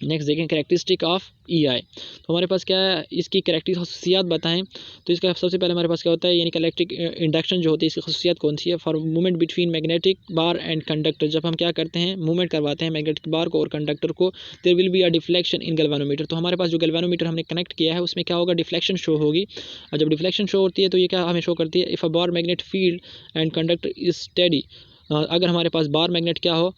नेक्स्ट देखें, करेक्टरिस्टिक ऑफ EI, तो हमारे पास क्या है, इसकी करेक्टरिस्टिक खसूसियात बताएं। तो इसका सबसे पहले हमारे पास क्या होता है, यानी कि इलेक्ट्रिक इंडक्शन जो होती है इसकी खसूसियात कौन सी है, for movement between magnetic bar and conductor, जब हम क्या करते हैं, मूवमेंट करवाते हैं मैग्नेटिक बार को और कंडक्टर को, there will be a deflection in galvanometer, तो हमारे पास जो गैल्वेनोमीटर हमने कनेक्ट किया है उसमें क्या होगा, डिफ्लेक्शन शो होगी, और जब डिफ्लेक्शन शो होती है तो ये क्या हमें शो करती है, if a bar magnet field and conductor is steady, अगर हमारे पास बार मैग्नेट क्या हो,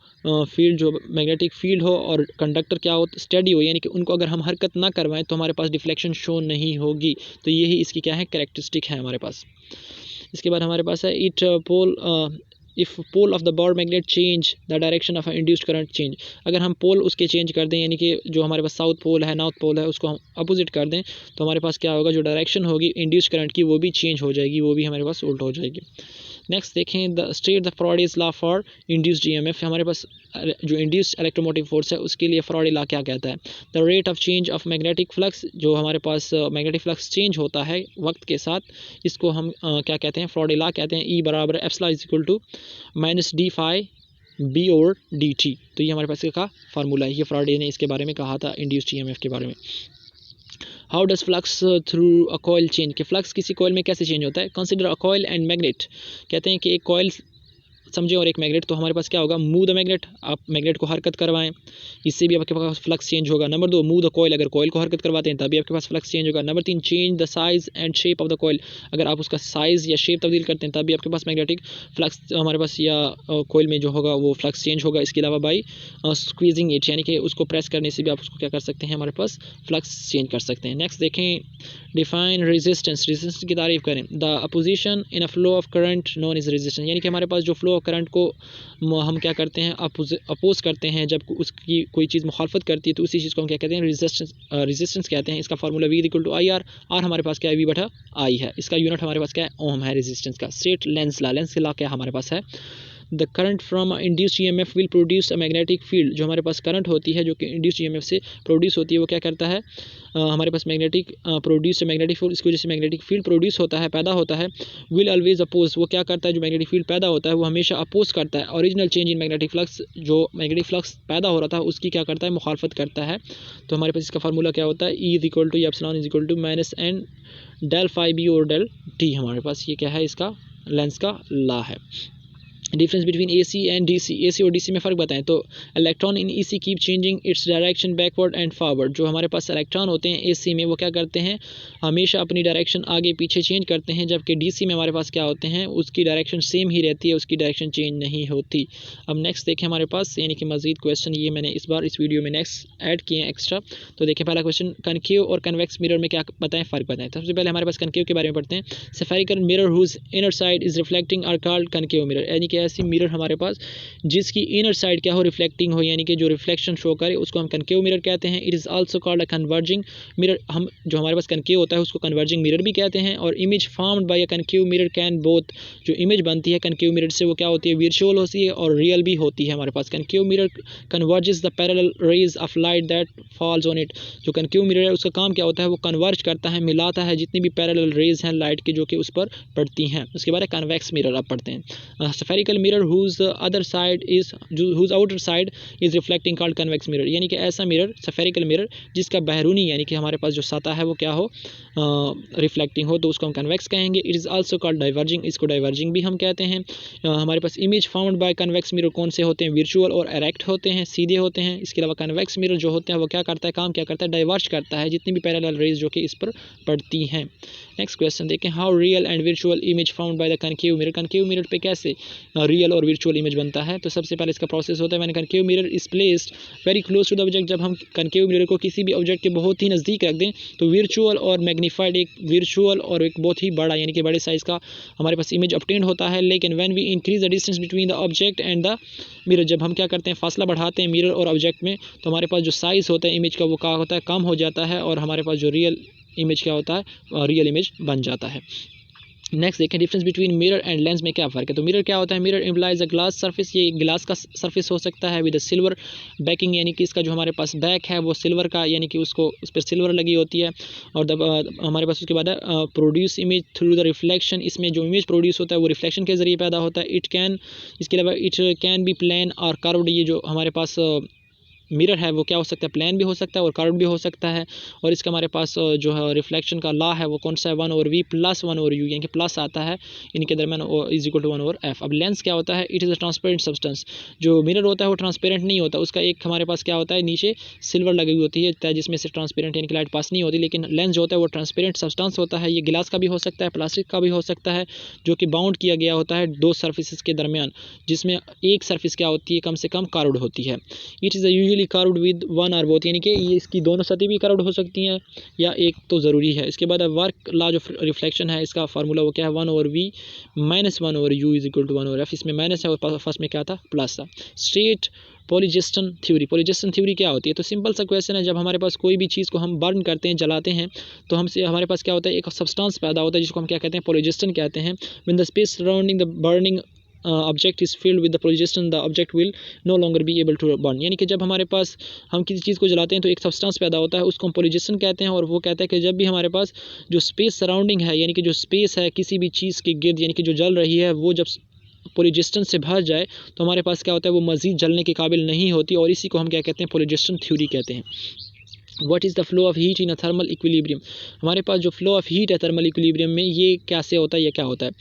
फील्ड जो मैग्नेटिक फील्ड हो और कंडक्टर क्या हो, स्टडी हो, यानी कि उनको अगर हम हरकत ना करवाएं तो हमारे पास डिफ्लेक्शन शो नहीं होगी। तो यही इसकी क्या है, कैरेक्टरिस्टिक है हमारे पास। इसके बाद हमारे पास है it pole, if pole of the bar magnet change the direction of induced current change, अगर हम पोल उसके चेंज कर दें, यानी कि जो हमारे पास साउथ पोल है, नॉर्थ पोल है, उसको हम अपोजिट कर दें तो हमारे पास क्या होगा, जो डायरेक्शन होगी इंड्यूस्ड करंट की वो भी चेंज हो जाएगी, वो भी हमारे पास उल्ट हो जाएगी। नेक्स्ट देखें, the state the Faraday's law for induced EMF, हमारे पास जो इंड्यूस्ड इलेक्ट्रोमोटिव फोर्स है उसके लिए फैराडे लॉ क्या कहता है, the rate of change of magnetic flux, जो हमारे पास मैग्नेटिक फ्लक्स चेंज होता है वक्त के साथ, इसको हम क्या कहते हैं, फैराडे लॉ कहते हैं। E बराबर epsilon is equal to -d phi B और dt, तो ये हमारे पास इसका फार्मूला है, ये फैराडे ने इसके बारे में कहा था इंड्यूस्ड EMF के बारे में। How does flux through a coil change, कि फ्लक्स किसी कॉइल में कैसे चेंज होता है, consider a coil and magnet, कहते हैं कि एक कॉइल समझें और एक मैग्नेट, तो हमारे पास क्या होगा, मूव द मैग्नेट, आप मैग्नेट को हरकत करवाएं, इससे भी आपके पास फ्लक्स चेंज होगा। नंबर 2, मूव द कॉइल, अगर कॉइल को हरकत करवाते हैं तभी आपके पास फ्लक्स चेंज होगा। Number 3, change the size and shape of the coil, अगर आप उसका साइज़ या शेप तब्दील करते हैं तभी आपके पास मैग्नेटिक फ्लक्स हमारे पास या कॉइल में जो होगा वो फ्लक्स चेंज होगा। इसके अलावा बाई स्क्वीजिंग इट, यानी कि उसको प्रेस करने से भी आप उसको क्या कर सकते हैं, हमारे पास फ्लक्स चेंज कर सकते हैं। नेक्स्ट देखें, डिफाइन रेजिस्टेंस, रेजिस्टेंस की तारीफ करें। The opposition in a flow of current known is resistance, यानी कि हमारे पास जो फ्लो ऑफ करंट को हम क्या करते हैं, अपोज करते हैं, जब उसकी कोई चीज़ मुखालफत करती है तो उसी चीज़ को हम क्या कहते हैं, रेजिस्टेंस कहते हैं। इसका फार्मूला V = IR, आर हमारे पास क्या है, V/I है। इसका यूनिट हमारे पास क्या है, ओम है रेजिस्टेंस का। स्टेट लेंस ला, लेंस ला क्या हमारे पास है, the current from induced EMF will produce a magnetic field, जो हमारे पास करंट होती है जो कि इंड्यूस्ड EMF से प्रोड्यूस होती है वो क्या करता है, हमारे पास मैग्नेटिक प्रोड्यूस मैग्नेटिक फील्ड, इसकी वजह से मैग्नेटिक फील्ड प्रोड्यूस होता है, पैदा होता है। विल ऑलवेज अपोज, वो क्या करता है, जो मैग्नेटिक फील्ड पैदा होता है वो हमेशा अपोज करता है। Original change in magnetic flux, जो मैग्नेटिक फ्लक्स पैदा हो रहा था उसकी क्या करता है, मुखालफत करता है। तो हमारे पास इसका फार्मूला क्या होता है, E = -N del phi B और del T, हमारे पास ये क्या है, इसका लेंस का लॉ है। Difference between AC and DC, AC और DC में फ़र्क बताएं तो electron in EC keep changing its direction backward and forward, जो हमारे पास इलेक्ट्रॉन होते हैं AC में वो क्या करते हैं, हमेशा अपनी डायरेक्शन आगे पीछे चेंज करते हैं, जबकि DC में हमारे पास क्या होते हैं, उसकी डायरेक्शन सेम ही रहती है, उसकी डायरेक्शन चेंज नहीं होती। अब नेक्स्ट देखें हमारे पास, यानी कि मज़ीद क्वेश्चन ये मैंने इस बार इस वीडियो में नेक्स्ट ऐड किए हैं एक्स्ट्रा। तो देखें पहला क्वेश्चन, कनकेव और कन्वेक्स मिरर में क्या बताएं, फ़र्क बताएं। सबसे पहले हमारे पास कनकेव के बारे में पढ़ते हैं। Spherical mirror whose inner side is reflecting are called concave mirror, यानी कि ऐसी मिरर हमारे पास जिसकी इनर साइड क्या हो, रिफ्लेक्टिंग हो, यानी कि जो रिफ्लेक्शन शो करे उसको हम कनकेव मिरर कहते हैं। It is also called a converging mirror, हम जो हमारे पास कनकेव होता है उसको कन्वर्जिंग मिरर भी कहते हैं। और image formed by a concave mirror can both, जो इमेज बनती है कनकेव मिरर से वो क्या होती है, वर्चुअल होती है और रियल भी होती है। हमारे पास concave mirror converges the parallel rays of light that falls on it, जो कनकेव मिरर है उसका काम क्या होता है, वो कन्वर्ज करता है, मिलाता है जितनी भी पैरेलल रेज हैं लाइट की जो कि उस पर पड़ती हैं। उसके बाद कन्वेक्स मिरर आप पढ़ते हैं। Spherical mirror whose other side is, whose outer side is reflecting called convex mirror, यानी कि ऐसा मिरर स्फेरिकल मिरर जिसका बैरूनी यानी कि हमारे पास जो सतह है वो क्या हो, रिफ्लेक्टिंग हो, तो उसको हम कन्वेक्स कहेंगे। It is also called diverging, इसको डाइवर्जिंग भी हम कहते हैं। हमारे पास image found by convex mirror कौन से होते हैं, वर्चुअल और एरेक्ट होते हैं, सीधे होते हैं। इसके अलावा कन्वेक्स मिरर जो होते हैं वो क्या करता है, काम क्या करता है, डाइवर्ज करता है जितनी भी पैरेलल रेज जो कि इस पर पड़ती हैं। नेक्स्ट क्वेश्चन देखें, how real and virtual image found by the concave mirror, concave mirror पे कैसे रियल और वर्चुअल इमेज बनता है। तो सबसे पहले इसका प्रोसेस होता है, मैंने concave mirror is placed very close to the object, जब हम कनकेव मिरर को किसी भी ऑब्जेक्ट के बहुत ही नज़दीक रख दें तो वर्चुअल और मैग्नीफाइड, एक वर्चुअल और एक बहुत ही बड़ा यानी कि बड़े साइज़ का हमारे पास इमेज ऑब्टेन होता है। लेकिन when we increase the distance between the object and the mirror, जब हम क्या करते हैं, फासला बढ़ाते हैं मिरर और ऑब्जेक्ट में, तो हमारे पास जो साइज़ होता है इमेज का वो क्या होता है, कम हो जाता है और हमारे पास जो रियल इमेज क्या होता है, रियल इमेज बन जाता है। नेक्स्ट देखें, difference between mirror and lens में क्या फ़र्क है। तो मिरर क्या होता है, mirror implies a glass surface, ये ग्लास का सरफेस हो सकता है विद अ सिल्वर बैकिंग, यानी कि इसका जो हमारे पास बैक है वो सिल्वर का, यानी कि उसको उस पर सिल्वर लगी होती है। और हमारे पास उसके बाद produce image through the reflection, इसमें जो इमेज प्रोड्यूस होता है वो रिफ्लेक्शन के ज़रिए पैदा होता है। इट कैन, इसके अलावा इट कैन बी प्लेन और कर्व्ड, ये जो हमारे पास मिरर है वो क्या हो सकता है, प्लेन भी हो सकता है और कर्व भी हो सकता है। और इसका हमारे पास जो है रिफ्लेक्शन का लॉ है वो कौन सा है, 1/v + 1/u, यानी कि प्लस आता है इनके दरमियान, = 1/f। अब लेंस क्या होता है, it is a transparent substance, जो मिरर होता है वो ट्रांसपेरेंट नहीं होता, उसका एक हमारे पास क्या होता है, नीचे सिल्वर लगी हुई होती है जिसमें से ट्रांसपेरेंट यानी कि लाइट पास नहीं होती। लेकिन लेंस जो होता है वो ट्रांसपेरेंट सब्सटेंस होता है, ये गिलास का भी हो सकता है, प्लास्टिक का भी हो सकता है, जो कि बाउंड किया गया होता है दो सर्फेसिस के दरमियान, जिसमें एक सर्फिस क्या होती है, कम से कम कर्व्ड होती है। It is usually curved with one और बोथ, यानी कि ये इसकी दोनों सतह भी कर्व्ड हो सकती हैं या एक तो ज़रूरी है। इसके बाद वर्क लॉ जो रिफ्लेक्शन है इसका फार्मूला वो क्या है, 1/v - 1/u = 1/f, इसमें माइनस है और फर्स्ट में क्या था, प्लस था। स्टेट पॉलीजस्टन थ्योरी, पॉलीजस्टन थ्योरी क्या होती है। तो सिंपल सा क्वेश्चन है, जब हमारे पास कोई भी चीज़ को हम बर्न करते हैं, जलाते हैं, तो हमसे हमारे पास क्या होता है, एक सब्सटेंस पैदा होता है जिसको हम क्या कहते हैं, पॉलीजस्टन कहते हैं। When the space surrounding the burning object is filled with the phlogiston, the object will no longer be able to burn, यानी कि जब हमारे पास हम किसी चीज़ को जलाते हैं तो एक सब्सटेंस पैदा होता है, उसको हम पॉलीजस्टन कहते हैं। और वो कहता है कि जब भी हमारे पास जो स्पेस सराउंडिंग है, यानी कि जो स्पेस है किसी भी चीज़ के गिर्द, यानी कि जो जल रही है, वो जब पॉलीजस्टन से भर जाए तो हमारे पास क्या होता है, वो मज़ीद जलने के काबिल नहीं होती, और इसी को हम क्या कहते हैं, पॉलीजस्टन थ्योरी कहते हैं। What is the flow of heat in a thermal equilibrium, हमारे पास जो फ्लो ऑफ हीट है थर्मल इक्विलिब्रियम में, ये कैसे होता है, ये क्या होता है।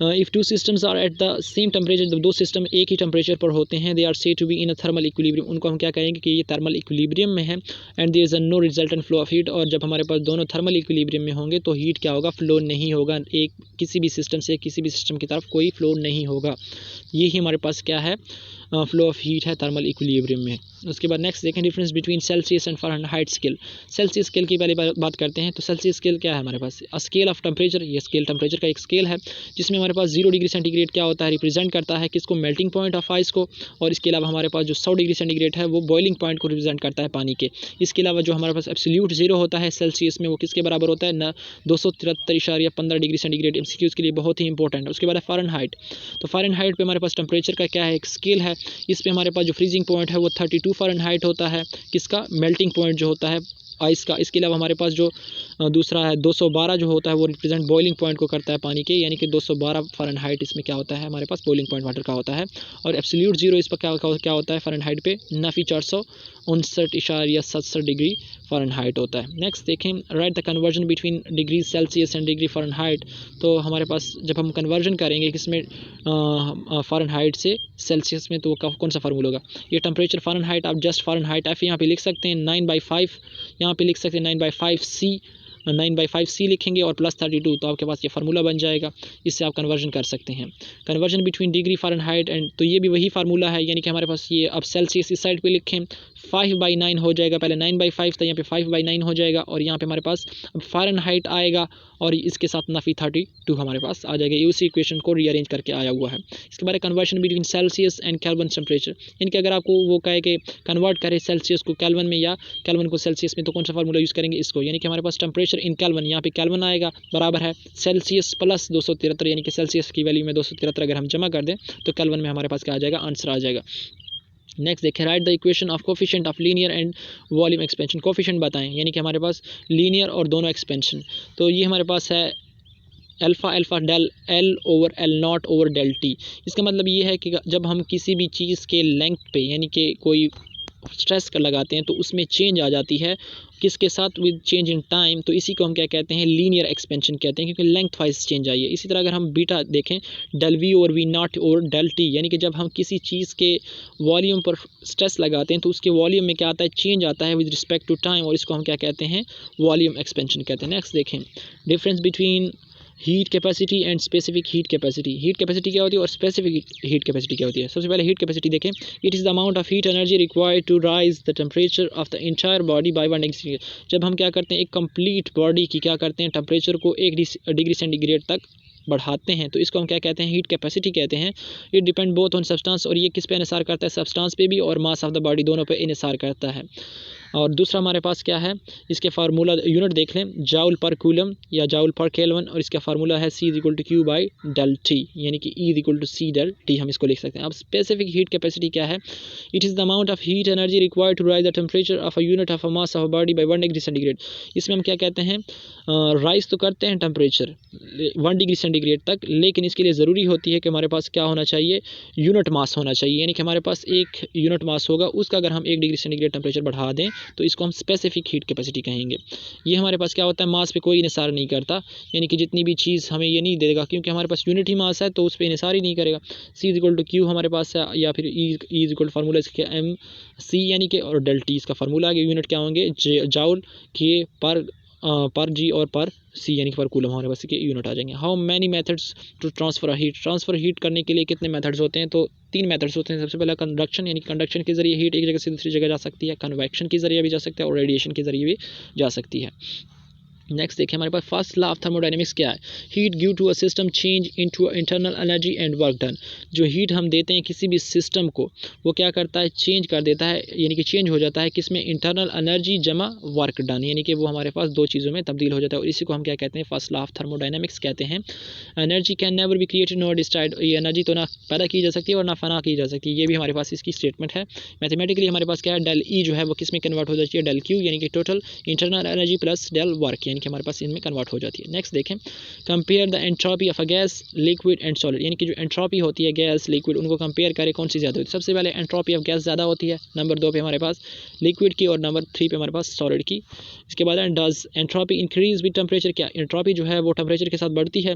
If two systems are at the same temperature, जब दो सिस्टम एक ही टेम्परेचर पर होते हैं, they are said to be in a thermal equilibrium, उनको हम क्या कहेंगे कि ये थर्मल इक्विलिब्रियम में है। And there is a no resultant flow of heat, और जब हमारे पास दोनों थर्मल इक्विलिब्रियम में होंगे तो हीट क्या होगा, फ्लो नहीं होगा, एक किसी भी सिस्टम से किसी भी सिस्टम की तरफ कोई फ्लो नहीं होगा। ये ही हमारे पास क्या है, फ्लो ऑफ हीट है थर्मल इक्विलिब्रियम में। उसके बाद नेक्स्ट देखें difference between Celsius and Fahrenheit scale. Celsius scale की पहले बात करते हैं। तो सेल्सियस स्केल क्या है हमारे पास, स्केल ऑफ टेम्परेचर, ये स्केल टेम्परेचर का एक स्केल है जिसमें हमारे पास 0 डिग्री सेंटीग्रेड क्या होता है, रिप्रेजेंट करता है किसको, मेल्टिंग पॉइंट ऑफ आइस को। और इसके अलावा हमारे पास जो 100 डिग्री सेंटीग्रेड है वो बॉइलिंग पॉइंट को रिप्रेजेंट करता है पानी के। इसके अलावा जो हमारे पास एब्सोल्यूट जीरो होता है सेल्सियस में, वो किसके बराबर होता है ना, 273.15 डिग्री सेंटीग्रेड। एमसीक्यूज़ के लिए बहुत ही इंपॉर्टेंट है। उसके बाद है फ़ारेनहाइट। तो फ़ारेनहाइट पे हमारे पास टेम्परेचर का क्या है, एक स्केल है। इस पे हमारे पास जो फ्रीजिंग पॉइंट है वो 32 फ़ारेनहाइट होता है, किसका, मेल्टिंग पॉइंट जो होता है आइस का। इसके अलावा हमारे पास जो दूसरा है 212 जो होता है वो रिप्रेजेंट बॉइलिंग पॉइंट को करता है पानी के, यानी कि 212 फ़ारेनहाइट इसमें क्या होता है हमारे पास, बॉइलिंग पॉइंट वाटर का होता है। और एब्सोल्यूट जीरो इस पर क्या होता है फ़ारेनहाइट पे, 459.67 डिग्री फ़ारेनहाइट होता है। नेक्स्ट देखें, right the conversion between degree Celsius and degree Fahrenheit. तो हमारे पास जब हम कन्वर्जन करेंगे किसमें, फ़ारेनहाइट से सेल्सियस में, तो कौन सा फार्मूला होगा, ये टेम्परेचर फ़ारेनहाइट, आप जस्ट फ़ारेनहाइट एफ यहाँ पे लिख सकते हैं, 9/5 यहाँ पे लिख सकते हैं, 9/5C लिखेंगे और प्लस 32, तो आपके पास ये फार्मूला बन जाएगा। इससे आप कन्वर्जन कर सकते हैं। Conversion between degree Fahrenheit and, तो ये भी वही फार्मूला है, यानी कि हमारे पास ये अब सेल्सियस इस साइड पे लिखें, 5/9 हो जाएगा, पहले 9/5 था, यहाँ पे 5/9 हो जाएगा। और यहाँ पे हमारे पास अब फ़ारेनहाइट आएगा और इसके साथ नफ़ी 32 हमारे पास आ जाएगा। ये उसी इक्वेशन को रीअरेंज करके आया हुआ है। इसके बाद conversion between Celsius and kelvin temperature, यानी कि अगर आपको वो कहे कि कन्वर्ट करें सेल्सियस को केल्विन में या केल्विन को सेल्सियस में, तो कौन सा फार्मूला यूज़ करेंगे, इसको। यानी कि हमारे पास टेम्परेचर इन केल्विन, यहाँ पे केल्विन आएगा, बराबर है सेल्सियस प्लस 273, यानी कि सेल्सियस की वैल्यू में 273 अगर हम जमा कर दें तो केल्विन में हमारे पास क्या आ जाएगा, आंसर आ जाएगा। नेक्स्ट देखें, right the equation of coefficient of linear and volume expansion. Coefficient बताएं, यानी कि हमारे पास लीनियर और दोनों एक्सपेंशन। तो ये हमारे पास है alpha del l over l naught over del t. इसका मतलब ये है कि जब हम किसी भी चीज़ के लेंथ पे, यानी कि कोई स्ट्रेस कर लगाते हैं, तो उसमें चेंज आ जाती है किसके साथ, विद चेंज इन टाइम। तो इसी को हम क्या कहते हैं, लीनियर एक्सपेंशन कहते हैं, क्योंकि लेंथ वाइज चेंज आई है। इसी तरह अगर हम बीटा देखें, डेल वी और वी नॉट और डेल टी, यानी कि जब हम किसी चीज़ के वॉल्यूम पर स्ट्रेस लगाते हैं तो उसके वॉल्यूम में क्या आता है, चेंज आता है विद रिस्पेक्ट टू टाइम, और इसको हम क्या कहते हैं, वॉल्यूम एक्सपेंशन कहते हैं। नेक्स्ट देखें, difference between heat capacity and specific heat capacity. Heat capacity क्या होती है और स्पेसिफिक हीट कैपेसिटी क्या होती है। सबसे पहले हीट कैपेसिटी देखें, it is the amount of heat energy required to raise the temperature of the entire body by 1 degree. जब हम क्या करते हैं, एक कंप्लीट बॉडी की क्या करते हैं, टेम्परेचर को 1 डिग्री सेंटीग्रेड तक बढ़ाते हैं, तो इसको हम क्या कहते हैं, हीट कैपेसिटी कहते हैं। It depend both on substance, और ये किस पे इन्हिसार करता है, सब्सटेंस पे भी और मास ऑफ द बॉडी, दोनों पे इन्हिसार करता है। और दूसरा हमारे पास क्या है, इसके फार्मूला यूनिट देख लें, जाउल पर कूलम या जाउल पर केल्विन, और इसका फार्मूला है C=Q/ΔT, यानी कि E=C/ΔT हम इसको लिख सकते हैं। अब स्पेसिफिक हीट कैपेसिटी क्या है, it is the amount of heat energy required to raise the temperature of a unit of a mass of a body by 1 degree centigrade. इसमें हम क्या कहते हैं, राइज तो करते हैं टेम्परेचर 1 डिग्री सेंटीग्रेड तक, लेकिन इसके लिए ज़रूरी होती है कि हमारे पास क्या होना चाहिए, यूनिट मास होना चाहिए, यानी कि हमारे पास एक यूनिट मास होगा, उसका अगर हम 1 डिग्री सेंटीग्रेड टेम्परेचर बढ़ा दें तो इसको हम स्पेसिफिक हीट कैपेसिटी कहेंगे। ये हमारे पास क्या होता है, मास पे कोई इन्हिसार नहीं करता, यानी कि जितनी भी चीज़ हमें ये नहीं देगा, क्योंकि हमारे पास यूनिट ही मास है तो उस पर इन्हिसार ही नहीं करेगा। C=Q हमारे पास है, या फिर E फार्मूला इसके MC यानी कि, और डेल टी इसका फार्मूला आगे, यूनिट क्या होंगे, जाउल के पर जी और पर सी, यानी कि पर कूलम हमारे पास के यूनिट आ जाएंगे। How many methods to transfer heat. Transfer heat करने के लिए कितने मेथड्स होते हैं, तो 3 मेथड्स होते हैं। सबसे पहला कंडक्शन, यानी कि कंडक्शन के जरिए हीट एक जगह से दूसरी जगह जा सकती है, कन्वेक्शन के जरिए भी जा सकता है, और रेडिएशन के जरिए भी जा सकती है। नेक्स्ट देखिए, हमारे पास फर्स्ट लॉ ऑफ थर्मोडायनेमिक्स क्या है, heat give to a system change into internal energy and work done. जो हीट हम देते हैं किसी भी सिस्टम को, वो क्या करता है, चेंज कर देता है, यानी कि चेंज हो जाता है किसमें, इंटरनल एनर्जी जमा वर्क डन, यानी कि वो हमारे पास 2 चीज़ों में तब्दील हो जाता है, और इसी को हम क्या कहते हैं, फर्स्ट लॉ ऑफ थर्मोडायनेमिक्स कहते हैं। Energy can never be created nor destroyed, ये एनर्जी तो ना पैदा की जा सकती है और ना फना की जा सकती है, ये भी हमारे पास इसकी स्टेटमेंट है। मैथमेटिकली हमारे पास क्या है, डेल ई जो है वो किस में कन्वर्ट हो जाती है, डेल क्यू, यानी कि total internal energy plus del work, यानी कि हमारे पास इनमें कन्वर्ट हो जाती है। नेक्स्ट देखें, compare the entropy of a gas, liquid and solid, यानी कि जो एंट्रोपी होती है गैस लिक्विड उनको कंपेयर करें कौन सी ज़्यादा होती है। सबसे पहले एंट्रोपी ऑफ गैस ज़्यादा होती है, नंबर 2 पे हमारे पास लिक्विड की, और नंबर 3 पे हमारे पास सॉलिड की। इसके बाद does entropy increase with temperature, क्या एंट्रोपी जो है वो टेम्परेचर के साथ बढ़ती है।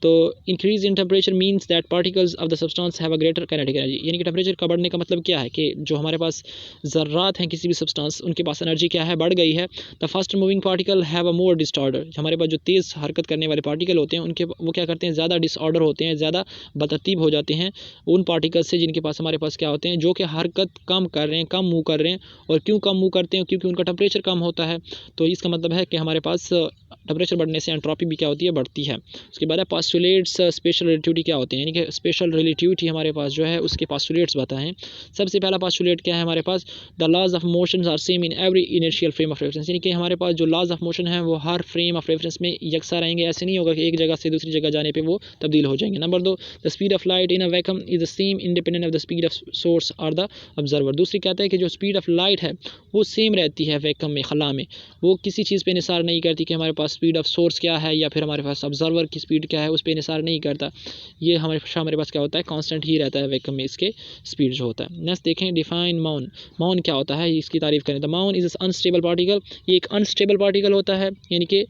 तो increase in temperature means that particles of the substance have a greater kinetic energy, यानी कि टेम्परेचर का बढ़ने का मतलब क्या है कि जो हमारे पास ज़र्रात हैं किसी भी सब्सटेंस उनके पास एनर्जी क्या है, बढ़ गई है। The fast moving particle have a more disorder, हमारे पास जो तेज़ हरकत करने वाले पार्टिकल होते हैं उनके वो क्या करते हैं, ज़्यादा डिसऑर्डर होते हैं, ज़्यादा बदतरतीब हो जाते हैं उन पार्टिकल्स से जिनके पास हमारे पास क्या होते हैं, जो कि हरकत कम कर रहे हैं, कम मूव कर रहे हैं। और क्यों कम मूव करते हैं, क्योंकि उनका टेम्परेचर कम होता है। तो इसका मतलब है कि हमारे पास टेम्परेचर बढ़ने से एंट्रोपी भी क्या होती है, बढ़ती है। उसके बाद पास्टुलेट्स स्पेशल रिलेटिविटी क्या होते हैं, यानी कि स्पेशल रिलेटिविटी हमारे पास जो है उसके पास्टुलेट्स बताएं। सबसे पहला पास्टुलेट क्या है हमारे पास, the laws of motion are same in every inertial frame of reference, यानी कि हमारे पास जो लॉज ऑफ मोशन है वो हर फ्रेम ऑफ रेफरेंस में यकसा रहेंगे। ऐसे नहीं होगा कि एक जगह से दूसरी जगह जाने पर वो तब्दील हो जाएंगे। Number 2, the speed of light in a vacuum is the same independent of the speed of source और द ऑब्जर्वर। दूसरी कहता है कि जो स्पीड ऑफ लाइट है वो सेम रहती है वैक्यूम में, खला में, वो किसी चीज़ पे निसार नहीं करती कि हमारे पास स्पीड ऑफ सोर्स क्या है या फिर हमारे पास ऑब्जर्वर की स्पीड क्या है, उस पर निसार नहीं करता। ये हमारे पास क्या होता है, कांस्टेंट ही रहता है वैक्यूम में इसके स्पीड जो होता है। नेक्स्ट देखें, डिफाइन माउन, माउन क्या होता है इसकी तारीफ करें। द माउन इज अनस्टेबल पार्टिकल, ये एक अनस्टेबल पार्टिकल होता है, यानी कि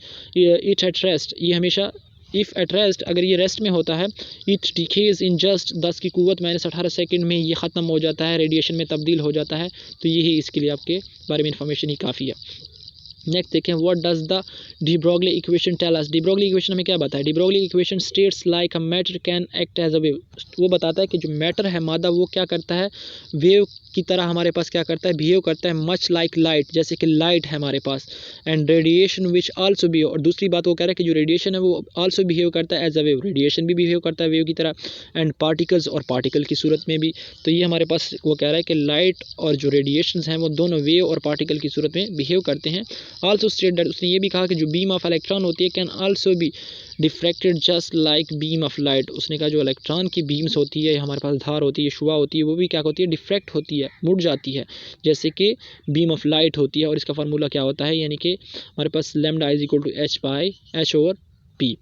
इट एट रेस्ट, ये हमेशा इफ़ एट रेस्ट, अगर ये रेस्ट में होता है, इट डिकेज इन जस्ट 10 की कुव्वत -18 सेकंड में ये ख़त्म हो जाता है, रेडिएशन में तब्दील हो जाता है। तो यही इसके लिए आपके बारे में इंफॉर्मेशन ही काफ़ी है। नेक्स्ट देखें, what does the de Broglie equation tell us. De Broglie equation हमें क्या बताता है, de Broglie equation states like a matter can act as a wave, वो बताता है कि जो मैटर है मादा वो क्या करता है, वेव की तरह हमारे पास क्या करता है, बिहेव करता है, मच लाइक लाइट, जैसे कि लाइट है हमारे पास। And radiation which also behave, और दूसरी बात वो कह रहा है कि जो रेडिएशन है वो आल्सो बिहेव करता है एज अ वेव, रेडिएशन भी बिहेव करता है वेव की तरह। एंड पार्टिकल्स, और पार्टिकल की सूरत में भी। तो ये हमारे पास वो कह रहा है कि लाइट और जो रेडिएशन हैं वो दोनों वेव और पार्टिकल की सूरत में बिहेव करते हैं। आल्सो स्टेट दैट, उसने ये भी कहा कि जो बीम ऑफ इलेक्ट्रॉन होती है can also be diffracted just like beam of light, उसने कहा जो इलेक्ट्रॉन की बीम्स होती है, हमारे पास धार होती है, शुआ होती है, वो भी क्या होती है, डिफ्रैक्ट होती है, मुड़ जाती है, जैसे कि बीम ऑफ लाइट होती है। और इसका फार्मूला क्या होता है, यानी कि हमारे पास lambda is equal to h/h/p।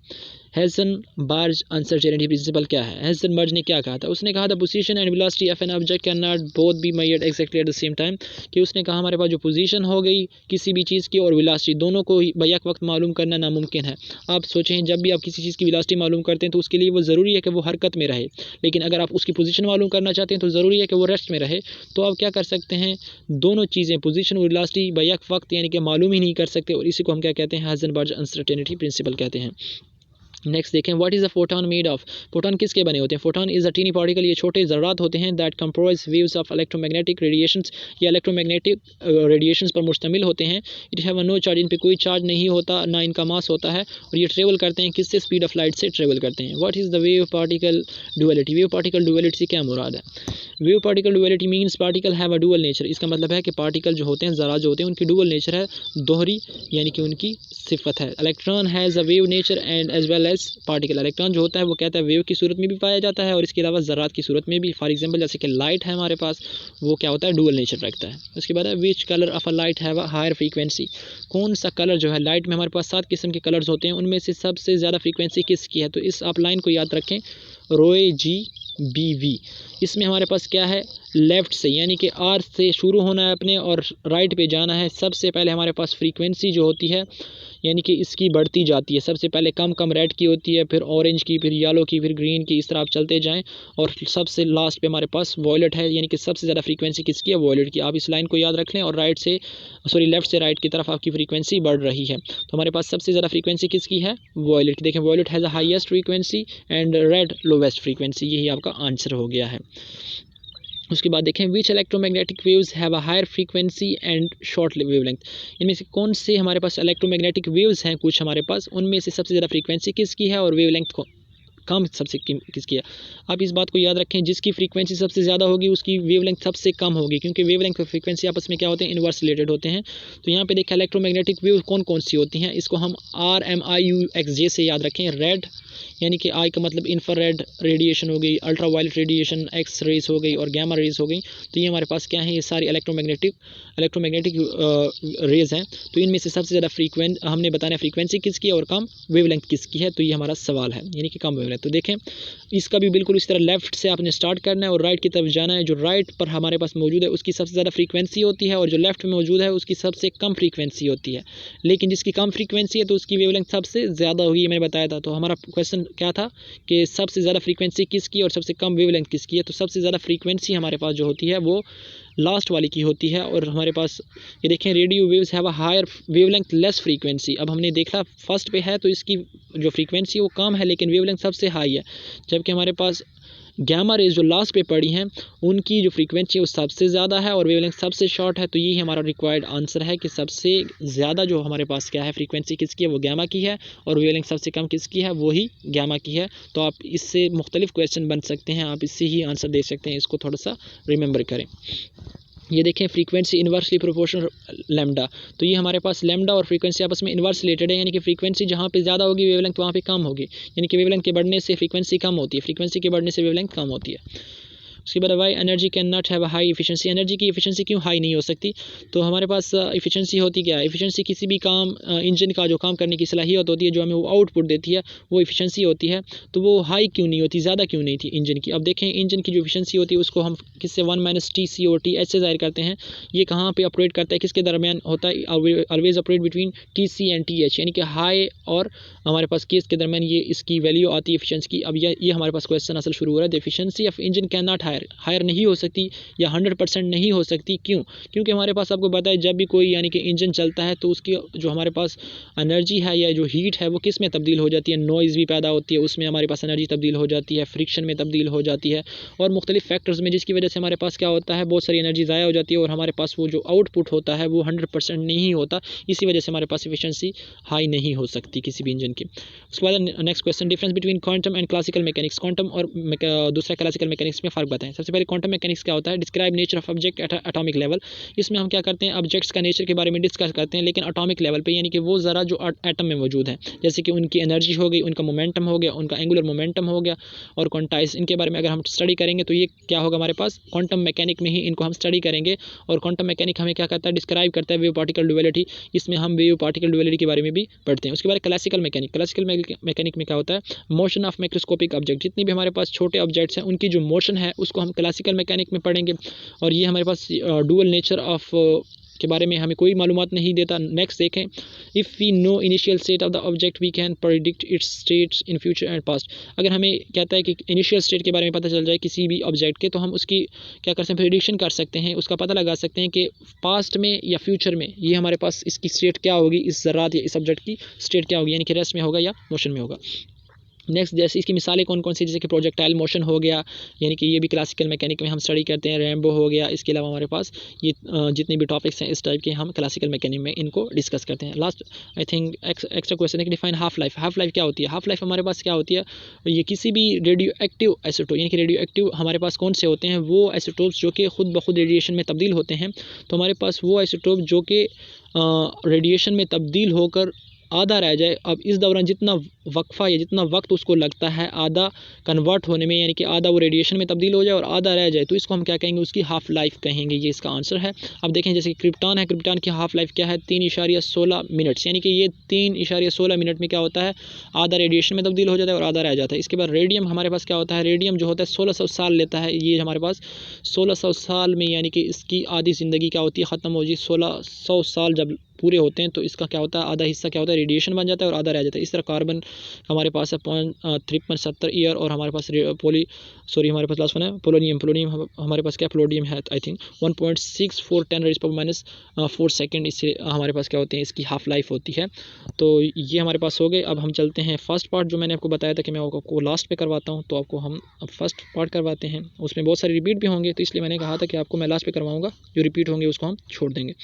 Heisenberg uncertainty principle क्या है, हेल्सेनबर्ग ने क्या कहा था, उसने कहा था position and velocity of an object can not both be measured exactly eight the same time, कि उसने कहा हमारे पास जो पोजीशन हो गई किसी भी चीज़ की और वेलोसिटी दोनों को बैक वक्त मालूम करना नामुमकिन है। आप सोचें, जब भी आप किसी चीज़ की वेलोसिटी मालूम करते हैं तो उसके लिए वो ज़रूरी है कि वो हरकत में रहे, लेकिन अगर आप उसकी पोजीशन मालूम करना चाहते हैं तो ज़रूरी है कि वो रेस्ट में रहे। तो आप क्या कर सकते हैं, दोनों चीज़ें पोजीशन और वेलोसिटी बैक वक्त यानी कि मालूम ही नहीं कर सकते, और इसी को हम क्या कहते हैं, हेल्सेनबर्ग अनसर्टेनिटी प्रिंसिपल कहते हैं। नेक्स्ट देखें, what is a photon made of, photon किसके बने होते हैं, photon is a tiny particle, ये छोटे ज़र्रात होते हैं, that comprise waves of electromagnetic radiations, ये इलेक्ट्रोमैग्नेटिक रेडिएशंस पर मुश्तमिल होते हैं। इट हैव नो चार्ज, इन पे कोई चार्ज नहीं होता, ना इनका मास होता है, और ये ट्रेवल करते हैं किससे, स्पीड ऑफ लाइट से ट्रेवल करते हैं। What is the wave particle duality, wave particle duality से क्या मुराद है, wave particle duality means particle have a dual nature, इसका मतलब है कि पार्टिकल जो होते हैं, ज़रा जो होते हैं, उनकी डुअल नेचर है, दोहरी यानी कि उनकी सिफत है। Electron has a wave nature and as well as particle, electron जो होता है वो कहता है वेव की सूरत में भी पाया जाता है और इसके अलावा ज़रात की सूरत में भी। फॉर एग्जांपल जैसे कि लाइट है हमारे पास, वो क्या होता है, डुअल नेचर रखता है। उसके बाद है which colour of a light have a higher frequency, कौन सा कलर जो है, लाइट में हमारे पास 7 किस्म के कलर्स होते हैं, उनमें से सबसे ज़्यादा फ्रीक्वेंसी किसकी है। तो इस आप लाइन को याद रखें, रोए जी बी वी, इसमें हमारे पास क्या है, लेफ़्ट से यानी कि आर से शुरू होना है अपने और राइट पे जाना है। सबसे पहले हमारे पास फ्रीक्वेंसी जो होती है यानी कि इसकी बढ़ती जाती है, सबसे पहले कम कम रेड की होती है, फिर ऑरेंज की, फिर येलो की, फिर ग्रीन की, इस तरह आप चलते जाएं, और सबसे लास्ट पे हमारे पास वॉयलेट है, यानी कि सबसे ज़्यादा फ्रीक्वेंसी किसकी है, वॉयलेट की। आप इस लाइन को याद रख लें और लेफ़्ट से राइट की तरफ आपकी फ्रीक्वेंसी बढ़ रही है। तो हमारे पास सबसे ज़्यादा फ्रीक्वेंसी किसकी है, वॉयलेट की। देखें, violet has the highest frequency and red lowest frequency, यही आपका आंसर हो गया है। उसके बाद देखें, which electromagnetic waves have a higher frequency and short wavelength, इनमें से कौन से हमारे पास इलेक्ट्रोमैग्नेटिक वेव्स हैं कुछ हमारे पास, उनमें से सबसे ज़्यादा फ्रीक्वेंसी किसकी है और वेवलेंथ को कम सबसे किसकी है। आप इस बात को याद रखें, जिसकी फ्रीक्वेंसी सबसे ज़्यादा होगी उसकी वेवलेंथ सबसे कम होगी, क्योंकि वेवलेंथ और फ्रीक्वेंसी आपस में क्या होते हैं, इनवर्स रिलेटेड होते हैं। तो यहाँ पे देखिए इलेक्ट्रोमैग्नेटिक वेव कौन कौन सी होती हैं, इसको हम RMIUXJ से याद रखें। रेड यानी कि आई का मतलब इंफ्रारेड रेडिएशन हो गई, ultra violet radiation, X rays हो गई और गैमा रेज हो गई। तो ये हमारे पास क्या है, ये सारी इलेक्ट्रोमैग्नेटिक रेज हैं। तो इनमें से सबसे ज़्यादा हमने बताना है फ्रीक्वेंसी किसकी है और कम वेवलेंथ किसकी है। तो ये हमारा सवाल है, यानी कि कम वेवलेंथ। तो देखें इसका भी बिल्कुल इस तरह लेफ्ट से आपने स्टार्ट करना है और राइट की तरफ जाना है। जो राइट पर हमारे पास मौजूद है उसकी सबसे ज़्यादा फ्रीक्वेंसी होती है और जो लेफ्ट में मौजूद है उसकी सबसे कम फ्रीक्वेंसी होती है। लेकिन जिसकी कम फ्रीक्वेंसी है तो उसकी वेवलेंथ सबसे ज़्यादा होगी, मैंने बताया था। तो हमारा क्वेश्चन क्या था कि सबसे ज़्यादा फ्रीक्वेंसी किसकी और सबसे कम वेवलेंथ किसकी है। तो सबसे ज़्यादा फ्रीक्वेंसी हमारे पास जो होती है वो लास्ट वाली की होती है। और हमारे पास ये देखें radio waves have a higher wavelength less frequency. अब हमने देखा फर्स्ट पे है तो इसकी जो फ्रीक्वेंसी वो कम है लेकिन वेवलेंथ सबसे हाई है, जबकि हमारे पास गैमा रेज जो लास्ट पे पड़ी हैं उनकी जो फ्रीक्वेंसी है वो सबसे ज़्यादा है और वेवलेंथ सबसे शॉर्ट है। तो यही हमारा रिक्वायर्ड आंसर है कि सबसे ज़्यादा जो हमारे पास क्या है फ्रीक्वेंसी किसकी है वो गैमा की है और वेवलेंथ सबसे कम किसकी है वो ही गैमा की है। तो आप इससे मुख्तलिफ क्वेश्चन बन सकते हैं, आप इससे ही आंसर दे सकते हैं, इसको थोड़ा सा रिमेंबर करें। ये देखें फ्रीक्वेंसी इन्वर्सली प्रोपोर्शनल लैम्डा। तो ये हमारे पास लैम्डा और फ्रीक्वेंसी आपस में इन्वर्स रिलेटेड है, यानी कि फ्रीक्वेंसी जहाँ पे ज़्यादा होगी वेवलेंथ वहाँ पे कम होगी, यानी कि वेवलेंथ के बढ़ने से फ्रीक्वेंसी कम होती है, फ्रीक्वेंसी के बढ़ने से वेवलेंथ कम होती है। उसके बाद why energy can not have high efficiency. Energy की इफिशिएंसी क्यों हाई नहीं हो सकती। तो हमारे पास इफिशिएंसी होती क्या है, इफिशिएंसी किसी भी काम इंजन का जो काम करने की सलाहियत होती है, जो हमें वो आउटपुट देती है वो इफिशिएंसी होती है। तो वो हाई क्यों नहीं होती, ज़्यादा क्यों नहीं थी इंजन की। अब देखें इंजन की जो इफिशिएंसी होती है उसको हम किससे 1 - TCOT से ज़ाहिर करते हैं। ये कहाँ पर ऑपरेट करता है, किसके दरमियान होता है, always operate between TC and TH, यानी कि हाई और हमारे पास केस के दरमियान ये इसकी वैल्यू आती है एफिशिएंसी की। अब ये हमारे पास क्वेश्चन असल शुरू हो रहा है। Efficiency of engine can not higher नहीं हो सकती या 100% नहीं हो सकती। क्यों, क्योंकि हमारे पास आपको पता है जब भी कोई यानी कि इंजन चलता है तो उसकी जो हमारे पास एनर्जी है या जो हीट है वो किस में तब्दील हो जाती है, नॉइज़ भी पैदा होती है, उसमें हमारे पास एनर्जी तब्दील हो जाती है, फ्रिक्शन में तब्दील हो जाती है और मुख्तलिफ फैक्टर्स में, जिसकी वजह से हमारे पास क्या होता है बहुत सारी एनर्जी ज़ाया हो जाती है और हमारे पास वो जो आउटपुट होता है वो 100% नहीं होता। इसी वजह से हमारे पास एफिशिएंसी हाई नहीं हो सकती किसी भी इंजन की। उसके बाद next question, difference between quantum and classical mechanics. Quantum और दूसरा क्लासिकल मैकेनिक्स में फ़र्क बताएं। सबसे पहले क्वांटम मैकेनिक्स क्या होता है, describe nature of object at atomic level. इसमें हम क्या करते हैं, ऑब्जेक्ट्स का नेचर के बारे में डिस्कस करते हैं लेकिन एटॉमिक लेवल पे, यानी कि वो ज़रा जो एटम में मौजूद है, जैसे कि उनकी एनर्जी हो गई, उनका मोमेंटम हो गया, उनका एंगुलर मोमेंटम हो गया और क्वांटाइज, इनके बारे में अगर हम स्टडी करेंगे तो ये क्या होगा हमारे पास क्वांटम मैकेनिक में ही इनको हम स्टडी करेंगे। और क्वांटम मैकेनिक हमें क्या करता है, डिस्क्राइब करता है वेव पार्टिकल ड्यूअलिटी। इसमें हम वेव पार्टिकल ड्यूअलिटी के बारे में भी पढ़ते हैं। उसके बाद क्लासिकल मैकेनिक में क्या होता है, मोशन ऑफ माइक्रोस्कोपिक ऑब्जेक्ट। जितनी भी हमारे पास छोटे ऑब्जेक्ट्स हैं उनकी जो मोशन है उसको हम क्लासिकल मैकेनिक में पढ़ेंगे और ये हमारे पास डुअल नेचर ऑफ के बारे में हमें कोई मालूमात नहीं देता। नेक्स्ट देखें, if we know initial state of the object we can predict its states in future and past. अगर हमें कहता है कि इनिशियल स्टेट के बारे में पता चल जाए किसी भी ऑब्जेक्ट के, तो हम उसकी क्या कर सकते हैं, प्रेडिक्शन कर सकते हैं, उसका पता लगा सकते हैं कि पास्ट में या फ्यूचर में ये हमारे पास इसकी स्टेट क्या होगी, इस ज़रात या इस ऑब्जेक्ट की स्टेट क्या होगी, यानी कि रेस्ट में होगा या मोशन में होगा। नेक्स्ट जैसे इसकी मिसालें कौन कौन सी, जैसे कि प्रोजेक्टाइल मोशन हो गया, यानी कि ये भी क्लासिकल मैकेनिक में हम स्टडी करते हैं, रैम्बो हो गया। इसके अलावा हमारे पास ये जितने भी टॉपिक्स हैं इस टाइप के हम क्लासिकल मैकेनिक में इनको डिस्कस करते हैं। Last I think extra question है कि define half life. Half life क्या होती है, हाफ लाइफ हमारे पास क्या होती है, ये किसी भी रेडियो एक्टिव आइसोटोप, यानी कि रेडियो एक्टिव हमारे पास कौन से होते हैं, वो आइसोटोप्स जो कि खुद ब खुद रेडिएशन में तब्दील होते हैं। तो हमारे पास वो आइसोटोप जो कि रेडिएशन में तब्दील होकर आधा रह जाए। अब इस दौरान जितना वक्फा या जितना वक्त उसको लगता है आधा कन्वर्ट होने में, यानी कि आधा वो रेडिएशन में तब्दील हो जाए और आधा रह जाए, तो इसको हम क्या कहेंगे, उसकी हाफ लाइफ कहेंगे। ये इसका आंसर है। अब देखें जैसे क्रिप्टॉन है, क्रिप्टॉन की हाफ लाइफ क्या है, 3.16 मिनट्स, यानी कि ये 3.16 मिनट में क्या होता है, आधा रेडिएशन में तब्दील हो जाता है और आधा रह जाता है। इसके बाद रेडियम हमारे पास क्या होता है, रेडियम जो होता है 1600 साल लेता है। ये हमारे पास 1600 साल में, यानी कि इसकी आधी ज़िंदगी क्या होती है, ख़त्म हो जी। 1600 साल जब पूरे होते हैं तो इसका क्या होता है, आधा हिस्सा क्या होता है, रेडिएशन बन जाता है और आधा रह जाता है। इस तरह कार्बन हमारे पास है 0.53 ईयर और हमारे पास हमारे पास लास्ट वन है पोलोनियम हमारे पास क्या पोलोनियम है आई थिंक 1.64 10⁻⁴ सेकेंड। इससे हमारे पास क्या होते हैं, इसकी हाफ लाइफ होती है। तो ये हमारे पास हो गए। अब हम चलते हैं फर्स्ट पार्ट, जो मैंने आपको बताया था कि मैं आपको लास्ट पे करवाता हूँ, तो आपको हम अब फर्स्ट पार्ट करवाते हैं। उसमें बहुत सारे रिपीट भी होंगे, तो इसलिए मैंने कहा था कि आपको मैं लास्ट पे करवाऊँगा, जो रिपीट होंगे उसको हम छोड़ देंगे।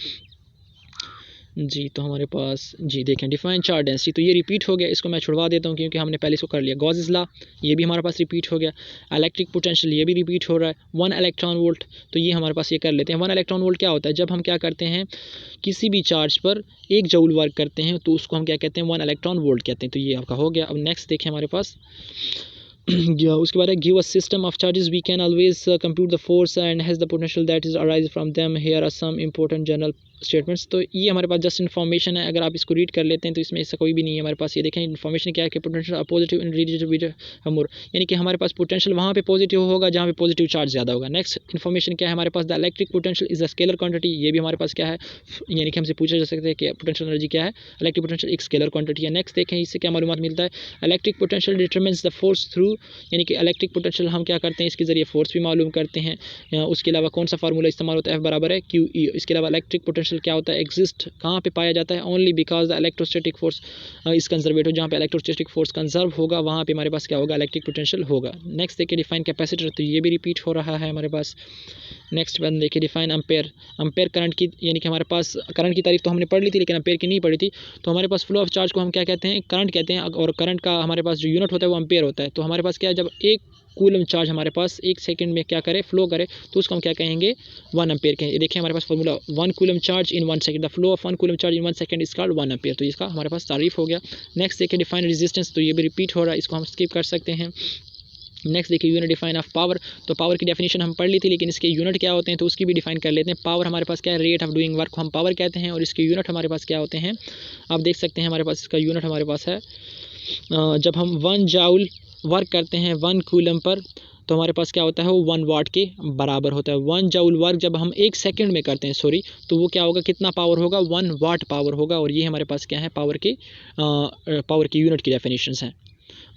जी, तो हमारे पास जी देखें डिफाइन चार्ज डेंसिटी, तो ये रिपीट हो गया, इसको मैं छुड़वा देता हूँ क्योंकि हमने पहले इसको कर लिया। गॉसेस लॉ, ये भी हमारे पास रिपीट हो गया। इलेक्ट्रिक पोटेंशियल, ये भी रिपीट हो रहा है। 1 इलेक्ट्रॉन वोल्ट, तो ये हमारे पास ये कर लेते हैं। 1 इलेक्ट्रॉन वोल्ट क्या होता है? जब हम क्या करते हैं, किसी भी चार्ज पर 1 जूल वर्क करते हैं तो उसको हम क्या कहते हैं? 1 इलेक्ट्रॉन वोल्ट कहते हैं। तो ये आपका हो गया। अब नेक्स्ट देखें हमारे पास उसके बाद है give a system of charges we can always compute the force and has the potential that is arise from them, here are some important general statements. तो ये हमारे पास जस्ट इन्फॉर्मेशन है, अगर आप इसको रीड कर लेते हैं तो इसमें ऐसा कोई भी नहीं है हमारे पास। ये देखें इन्फॉर्मेशन क्या है कि पोटेंशियल पॉजिटिव इन रीजन हमोर, यानी कि हमारे पास पोटेंशियल वहाँ पे पॉजिटिव होगा जहाँ पे पॉजिटिव चार्ज ज़्यादा होगा। नेक्स्ट इन्फॉर्मेशन क्या है हमारे पास? The electric potential is a scalar quantity, ये भी हमारे पास क्या है, यानी कि हमसे पूछा जा सकता है कि पोटेंशियल एनर्जी क्या है? इलेक्ट्रिक पोटेंशियल एक स्केलर क्वांटिटी है। नेक्स्ट देखें इससे क्या मालूमात मिलता है? Electric potential determines the force through, यानी कि इलेक्ट्रिक पोटेंशियल हम क्या करते हैं, इसके जरिए फोर्स भी मालूम करते हैं। उसके अलावा कौन सा फार्मूला इस्तेमाल होता है? F बराबर है QE। इसके अलावा इलेक्ट्रिक पोटेंशियल क्या होता है? एग्जिस्ट कहाँ पे पाया जाता है? Only because the electrostatic force is conservative, जहाँ पे इलेक्ट्रोस्टैटिक फोर्स कंजर्व होगा वहाँ पे हमारे पास क्या होगा? इलेक्ट्रिक पोटेंशियल होगा। नेक्स्ट देखिए डिफाइन कैपेसिटर, तो ये भी रिपीट हो रहा है हमारे पास। नेक्स्ट वन देखिए डिफाइन अम्पेयर, अम्पेयर करंट की, यानी कि हमारे पास करंट की तारीफ तो हमने पढ़ ली थी लेकिन अम्पेयर की नहीं पढ़ी थी। तो हमारे पास फ्लो ऑफ चार्ज को हम क्या कहते हैं? करंट कहते हैं, और करंट का हमारे पास जो यूनिट होता है वो अम्पेयर होता है। तो हमारे पास क्या है, जब 1 कूलम चार्ज हमारे पास 1 सेकंड में क्या करे, फ्लो करे, तो उसको हम क्या कहेंगे? 1 एम्पेयर कहेंगे। ये देखिए हमारे पास formula 1 coulomb charge in 1 second, the flow of 1 coulomb charge in 1 second is called 1 ampere. तो इसका हमारे पास तारीफ हो गया। नेक्स्ट देखिए डिफाइन रेजिस्टेंस, तो ये भी रिपीट हो रहा है, इसको हम स्किप कर सकते हैं। नेक्स्ट देखिए यूनिट डिफाइन ऑफ पावर, तो पावर की डेफिनेशन हम पढ़ ली थी लेकिन इसके यूनिट क्या होते हैं तो उसकी भी डिफाइन कर लेते हैं। पावर हमारे पास क्या है? रेट ऑफ डूइंग वर्क को हम पावर कहते हैं, और इसके यूनिट हमारे पास क्या होते हैं आप देख सकते हैं। हमारे पास इसका यूनिट हमारे पास है, जब हम 1 जूल वर्क करते हैं 1 कूलम पर, तो हमारे पास क्या होता है? वो 1 वाट के बराबर होता है। 1 जूल वर्क जब हम 1 सेकंड में करते हैं, सॉरी, तो वो क्या होगा? कितना पावर होगा? 1 वाट पावर होगा। और ये हमारे पास क्या है? पावर की यूनिट की डेफिनेशंस हैं।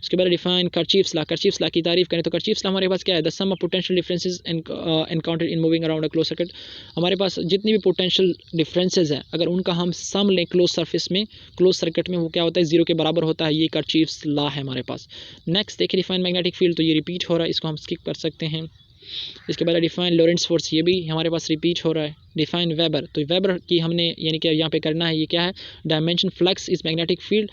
उसके बाद डिफाइन कर्चीफ्स लॉ, कर्चीफ्स लॉ की तारीफ करें तो कर्चीफ्स लॉ हमारे पास क्या है? The sum of potential differences encountered in moving around a close circuit, हमारे पास जितनी भी पोटेंशियल डिफरेंसेस हैं अगर उनका हम सम लें क्लोज सरफेस में, क्लोज सर्किट में, वो क्या होता है? 0 के बराबर होता है। ये कर्चीफ्स लॉ है हमारे पास। नेक्स्ट देखिए डिफाइन मैग्नेटिक फील्ड, तो ये रिपीट हो रहा है, इसको हम स्किप कर सकते हैं। इसके बाद डिफाइन लॉरेंट्ज फोर्स, ये भी हमारे पास रिपीट हो रहा है। डिफाइन वेबर, तो वेबर की हमने यानी कि यहाँ पे करना है, ये क्या है? Dimension flux is magnetic field.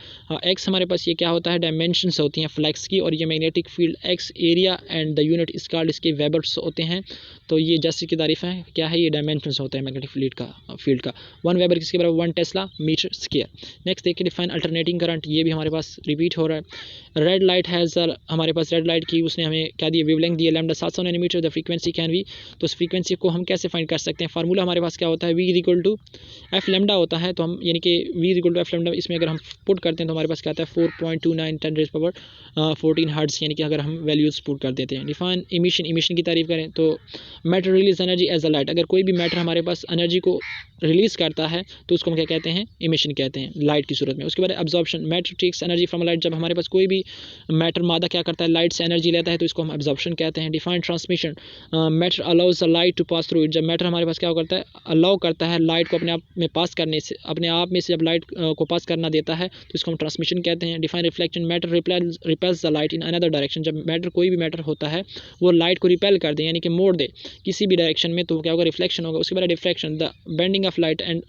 X हमारे पास ये क्या होता है? डायमेंशंस होती हैं फ्लक्स की, और ये magnetic field x area and the unit is called, इसके वेबर्स होते हैं। तो ये जस्ट की तारीफ है, क्या है? ये डायमेंशंस होते हैं मैग्नेटिक फील्ड का। 1 वेबर किसके बराबर? 1 टेस्ला मीटर स्क्वायर। नेक्स्ट देखिए डिफाइन अल्टरनेटिंग करंट, ये भी हमारे पास रिपीट हो रहा है। रेड लाइट हैज़, हमारे पास रेड लाइट की उसने हमें क्या दिया? वेवलेंथ दी है lambda 700 nanometre, the frequency can be, तो उस फ्रीक्वेंसी को हम कैसे फाइंड कर सकते हैं? फार्मूला हमारे पास क्या होता है? V equal to F lambda होता है। तो हम यानी कि V equal to F lambda, इसमें अगर हम पुट करते हैं तो हमारे पास क्या आता है? 4.29 10⁻14 हर्ट्ज, यानी कि अगर हम वैल्यूज पुट कर देते हैं। डिफाइन इमिशन, इमिशन की तारीफ करें तो matter release energy as a light, अगर कोई भी मैटर हमारे पास एनर्जी को रिलीज करता है तो उसको हम क्या कहते हैं? इमिशन कहते हैं, लाइट की सूरत में। उसके बाद absorption, matter takes energy from light, जब हमारे पास कोई भी मैटर मादा क्या करता है? लाइट से एनर्जी लेता है तो इसको हम एब्जॉर्प्शन कहते हैं। Define transmission, matter allows the light to pass through it, जब मैटर हमारे पास क्या करता है? अलाउ करता है लाइट को अपने आप में पास करने से, अपने आप में से जब लाइट को पास करना देता है तो इसको हम ट्रांसमिशन कहते हैं। Define reflection, matter repels the light in another direction, जब मैटर कोई भी मैटर होता है वो लाइट को रिपेल कर दे यानी कि मोड़ दे किसी भी डायरेक्शन में, तो क्या होगा? रिफ्लेक्शन होगा। उसके बाद diffraction, the bending of light and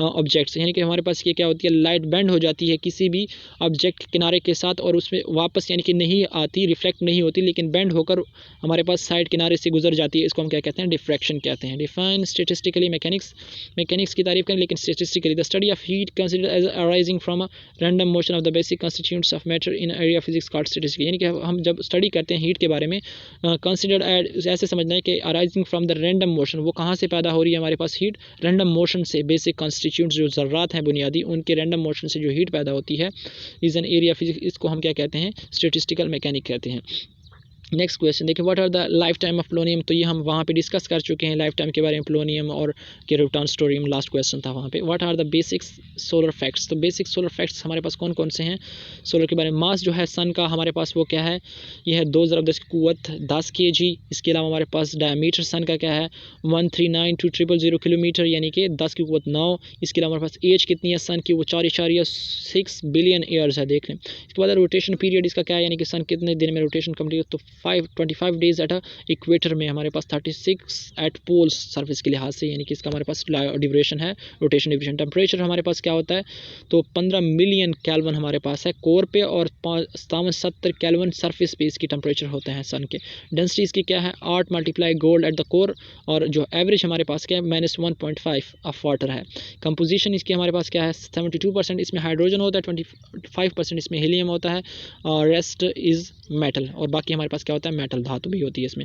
objects, यानी कि हमारे पास ये क्या होती है? लाइट बेंड हो जाती है किसी भी ऑब्जेक्ट किनारे के साथ और उसमें वापस यानी कि नहीं आती, रिफ्लेक्ट नहीं होती, लेकिन बेंड होकर हमारे पास साइड किनारे से गुजर जाती है, इसको हम क्या कहते हैं? डिफ्रैक्शन कहते हैं। डिफाइन स्टैटिस्टिकली मैकेनिक्स, मैकेनिक्स की तारीफ करें लेकिन statistically, the study of heat considered as arising from a random motion of the basic constituents of matter in area physics called statistics, यानी कि हम जब स्टडी करते हैं हीट के बारे में, कंसिडर्ड एज ऐसे समझना है कि arising from the random motion, वो कहाँ से पैदा हो रही है हमारे पास हीट? रैंडम मोशन से। बेसिक कंस्टिट्यूएंट्स जो ज़र्रात हैं बुनियादी, उनके रैंडम मोशन से जो हीट पैदा होती है इज एन एरिया फिजिक्स, इसको हम क्या कहते हैं? स्टैटिस्टिकल मैकेनिक कहते हैं। नेक्स्ट क्वेश्चन देखिए, what are the life time of polonium, तो ये हम वहाँ पे डिस्कस कर चुके हैं लाइफ टाइम के बारे में प्लोनियम और केरोटॉन स्टोरियम, लास्ट क्वेश्चन था वहाँ पे। What are the basic solar facts, तो बेसिक सोलर फैक्ट्स हमारे पास कौन कौन से हैं सोलर के बारे में? मास जो है सन का हमारे पास वो क्या है? ये है 2 × 10 की कुव्वत 10 kg। इसके अलावा हमारे पास डायमीटर सन का क्या है? 1392000 किलोमीटर, यानी कि 10 की कुव्वत 9। इसके अलावा हमारे पास एज कितनी है सन की? वो 4.6 बिलियन ईयर्स है, देख लें। इसके बाद रोटेशन पीरियड इसका क्या है, यानी कि सन कितने दिन में रोटेशन कंप्लीट, तो 25 डेज एट इक्वेटर में, हमारे पास 36 एट पोल्स सरफेस के लिहाज से, यानी कि इसका हमारे पास ड्यूरेशन है, रोटेशन ड्यूरेशन। टेम्परेचर हमारे पास क्या होता है, तो 15 मिलियन केल्विन हमारे पास है कोर पे, और 57 केल्विन सरफेस पे इसकी टेम्परेचर होते हैं सन के। डेंसिटी इसकी क्या है, 8 multiply gold at the core, और जो एवरेज हमारे पास क्या है -1.5 ऑफ वाटर है। कंपोजिशन इसकी हमारे पास क्या है, 72% इसमें हाइड्रोजन होता है, 25% इसमें हीलियम होता है, और रेस्ट इज़ मेटल, और बाकी हमारे पास क्या होता है, मेटल धातु भी होती है इसमें।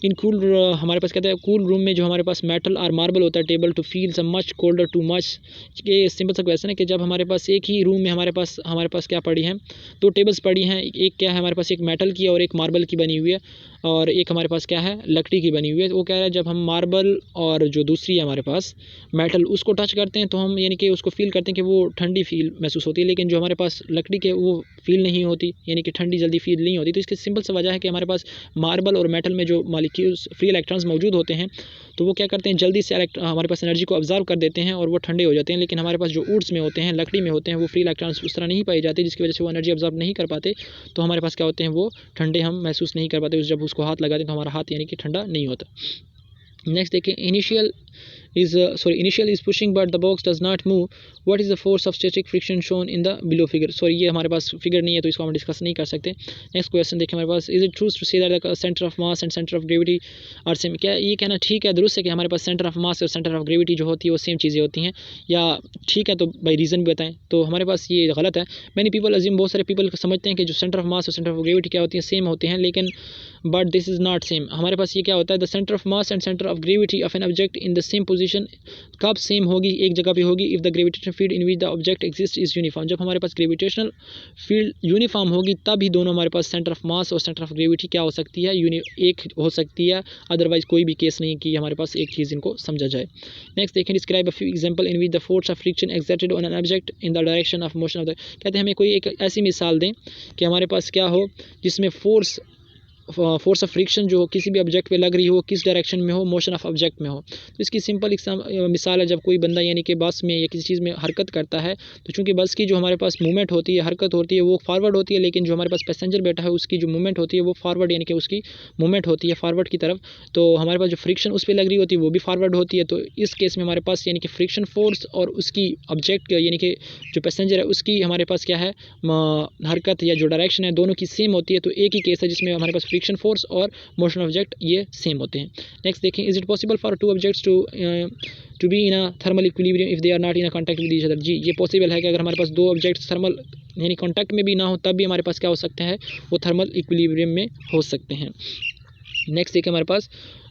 इन कूल हमारे पास कहते हैं कूल रूम में जो हमारे पास मेटल और मार्बल होता है table to feel some much colder to much. ये सिंपल सा क्वेश्चन है कि जब हमारे पास एक ही रूम में हमारे पास क्या पड़ी हैं, 2 टेबल्स पड़ी हैं, एक क्या है हमारे पास, एक मेटल की और एक मार्बल की बनी हुई है, और एक हमारे पास क्या है, लकड़ी की बनी हुई है। वो कह रहा है जब हम मार्बल और जो दूसरी है हमारे पास मेटल, उसको टच करते हैं तो हम यानी कि उसको फील करते हैं कि वो ठंडी फील महसूस होती है, लेकिन जो हमारे पास लकड़ी के वो फील नहीं होती, यानी कि ठंडी जल्दी फील नहीं होती। तो इसकी सिंपल सा वजह है कि हमारे पास मार्बल और मेटल में जो मॉलिक्यूल्स फ्री इलेक्ट्रॉन्स मौजूद होते हैं, तो वो क्या करते हैं, जल्दी से हमारे पास एनर्जी को ऑब्जर्व कर देते हैं और वो ठंडे हो जाते हैं। लेकिन हमारे पास जो वुड्स में होते हैं, लकड़ी में होते हैं, वो फ्री इलेक्ट्रॉन्स उस तरह नहीं पाए जाते, जिसकी वजह से वो एनर्जी ऑब्जर्व नहीं कर पाते, तो हमारे पास क्या होते हैं, वो ठंडे हम महसूस नहीं कर पाते। जब उसको हाथ लगाते हैं तो हमारा हाथ यानी कि ठंडा नहीं होता। नेक्स्ट देखिए, initial is pushing but the box does not move. What is the force of static friction shown in the below figure? Sorry, ये हमारे पास फिगर नहीं है तो इसको हम डिस्कस नहीं कर सकते। नेक्स्ट क्वेश्चन देखिए हमारे पास, is it true to say that the centre of mass and centre of gravity are same? क्या ये कहना ठीक है, दुरुस्त है कि हमारे पास सेंटर ऑफ मास और सेंटर ऑफ ग्रेविटी जो होती है वो सेम चीज़ें होती हैं, या ठीक है तो भाई रीज़न भी बताएं। तो हमारे पास ये गलत है। मैनी पीपल अज्यूम, बहुत सारे पीपल समझते हैं कि जो सेंटर ऑफ मास और सेंटर ऑफ ग्रेविटी क्या होती है, सेम होते हैं, लेकिन but this is not same. हमारे पास ये क्या होता है, the centre of mass and centre of gravity of an object in the same position कब सेम होगी, एक जगह पे होगी, if the gravitational field in which the object exist is uniform. जब हमारे पास ग्रेविटेशनल फील्ड यूनिफॉर्म होगी तभी दोनों हमारे पास सेंटर ऑफ मास और सेंटर ऑफ ग्रेविटी क्या हो सकती है, एक हो सकती है। अदरवाइज कोई भी केस नहीं कि हमारे पास एक चीज़ इनको समझा जाए। नेक्स्ट देखें, describe a few example in which the force of friction exerted on an object in the direction of motion of the. कहते हैं हमें कोई एक ऐसी मिसाल दें कि हमारे पास क्या हो जिसमें फोर्स ऑफ फ्रिक्शन जो किसी भी ऑब्जेक्ट पे लग रही हो, किस डायरेक्शन में हो, मोशन ऑफ ऑब्जेक्ट में हो। तो इसकी सिंपल मिसाल है, जब कोई बंदा यानी कि बस में या किसी चीज़ में हरकत करता है, तो चूंकि बस की जो हमारे पास मूवमेंट होती है, हरकत होती है, वो फॉरवर्ड होती है, लेकिन जो हमारे पास पैसेंजर बैठा है उसकी जो मूवमेंट होती है वो फॉरवर्ड, यानी कि उसकी मूवमेंट होती है फॉरवर्ड की तरफ। तो हमारे पास जो फ्रिक्शन उस पर लग रही होती है वो भी फॉरवर्ड होती है। तो इस केस में हमारे पास यानी कि फ्रिक्शन फोर्स और उसकी ऑब्जेक्ट यानी कि जो पैसेंजर है उसकी हमारे पास क्या है, हरकत या जो डायरेक्शन है दोनों की सेम होती है। तो एक ही केस है जिसमें हमारे पास फ्रिक्शन फोर्स और मोशन ऑब्जेक्ट ये सेम होते हैं। नेक्स्ट देखें, is it possible for two objects to be in a thermal equilibrium if they are not in a contact with each other? जी, ये पॉसिबल है कि अगर हमारे पास दो ऑब्जेक्ट्स थर्मल यानी कांटेक्ट में भी ना हो तब भी हमारे पास क्या हो सकते हैं, वो थर्मल इक्विलिब्रियम में हो सकते हैं। नेक्स्ट देखिए हमारे पास,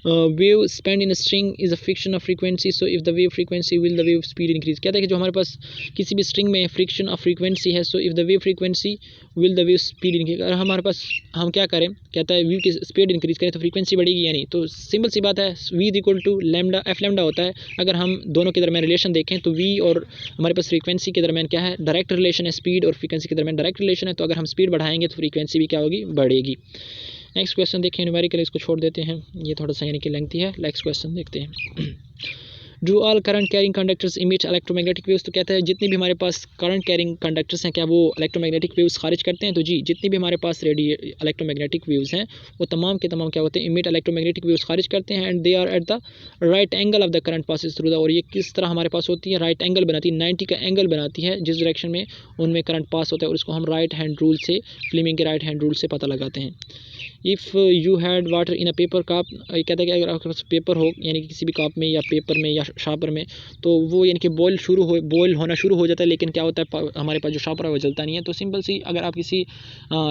wave speed in string is a function of frequency, so if the wave frequency will the wave speed increase. कहते हैं कि जो हमारे पास किसी भी स्ट्रिंग में फ्रिक्शन ऑफ फ्रीक्वेंसी है, सो if the wave frequency will the wave speed increase. अगर हमारे पास हम क्या करें, कहता है वेव की स्पीड इंक्रीज करें तो फ्रीक्वेंसी बढ़ेगी या नहीं। तो सिंपल सी बात है, V is equal to lambda, F lambda होता है। अगर हम दोनों के दरमियान रिलेशन देखें तो वी और हमारे पास फ्रीक्वेंसी के दरमियान क्या है, डायरेक्ट रिलेशन है, स्पीड और फ्रीक्वेंसी के दरमियान डायरेक्ट रिलेशन है। तो अगर हम स्पीड बढ़ाएंगे तो फ्रीक्वेंसी भी क्या होगी, बढ़ेगी। नेक्स्ट क्वेश्चन देखें, न्यूमेरिकल इसको छोड़ देते हैं, ये थोड़ा सा यानी कि लेंथी है। नेक्स्ट क्वेश्चन देखते हैं, do all current carrying conductors emit electromagnetic waves? तो कहता है जितने भी हमारे पास करंट कैरिंग कंडक्टर्स हैं क्या वो इलेक्ट्रोमैग्नेटिक वेव्स खारिज करते हैं? तो जी, जितनी भी हमारे पास इलेक्ट्रोमैग्नेटिक वेव्स हैं वो तमाम के तमाम क्या होते हैं, इमिट इलेक्ट्रोमैग्नेटिक वेव्स खारिज करते हैं। And they are at the right angle of the current passes through the, और ये किस तरह हमारे पास होती है, राइट एंगल बनाती है, 90 का एंगल बनाती है जिस डायरेक्शन में उनमें करंट पास होता है, और इसको हम राइट हैंड रूल से, फ्लेमिंग के राइट हैंड रूल से पता लगाते हैं। If you had water in a paper cup, कहता है कि अगर आपके पास पेपर हो यानी कि किसी भी कप में या पेपर में या शार्पर में, तो वो यानी कि बॉयल होना शुरू हो जाता है, लेकिन क्या होता है हमारे पास जो शार्पर है वो जलता नहीं है। तो सिंपल सी, अगर आप किसी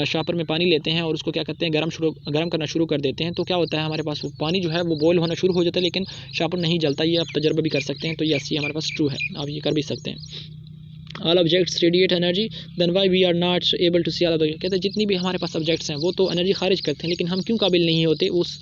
शार्पर में पानी लेते हैं और उसको क्या करते हैं, गर्म करना शुरू कर देते हैं, तो क्या होता है हमारे पास वो पानी जो है वो बॉयल होना शुरू हो जाता है, लेकिन शार्पर नहीं जलता। ये आप तजर्बा भी कर सकते हैं। तो यस, ये हमारे पास ट्रू है, आप ये कर भी सकते हैं। All objects radiate energy, then why we are not able to see all of the. कहते हैं जितनी भी हमारे पास ऑब्जेक्ट्स हैं वो तो एनर्जी खारिज करते हैं, लेकिन हम क्यों काबिल नहीं होते उस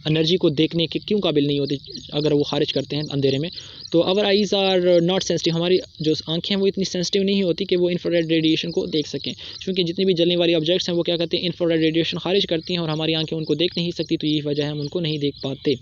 एनर्जी को देखने के, क्यों काबिल नहीं होते अगर वो खारिज करते हैं अंधेरे में? तो अवर आइज़ आर नॉट सेंसिटिव, हमारी जो आंखें हैं वो इतनी सेंसिटिव नहीं होती कि वो इंफ्रारेड रेडिएशन को देख सकें, क्योंकि जितनी भी जलने वाली ऑब्जेक्ट्स हैं वो क्या करते हैं, इंफ्रारेड रेडिएशन खारिज करती हैं और हमारी आंखें उनको देख नहीं सकती। तो यही वजह है हम उनको नहीं देख पाते।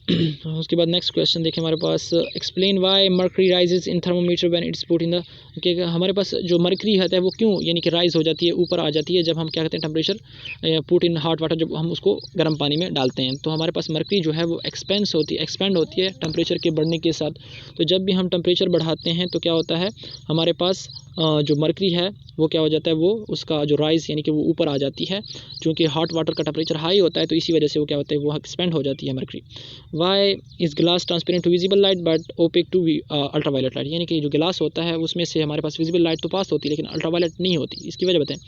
उसके बाद नेक्स्ट क्वेश्चन देखिए हमारे पास, explain why mercury rises in thermometer when it's put in the, कि हमारे पास जो मर्करी है वो क्यों यानी कि राइज हो जाती है, ऊपर आ जाती है जब हम क्या कहते हैं temperature put in hot water, जब हम उसको गर्म पानी में डालते हैं। तो हमारे पास मर्करी जो है वो एक्सपेंड होती है टेम्परेचर के बढ़ने के साथ। तो जब भी हम टेम्परेचर बढ़ाते हैं तो क्या होता है, हमारे पास जो मर्करी है वो क्या हो जाता है, वो उसका जो राइज यानी कि वो ऊपर आ जाती है, क्योंकि हॉट वाटर का टेम्परेचर हाई होता है, तो इसी वजह से वो क्या होता है, वो एक्सपेंड हो जाती है mercury. Why is glass transparent to visible light but opaque to ultraviolet light, यानी कि जो ग्लास होता है उसमें से हमारे पास विजिबल लाइट तो पास होती है लेकिन अल्ट्रावायलेट नहीं होती। इसकी वजह बताएं।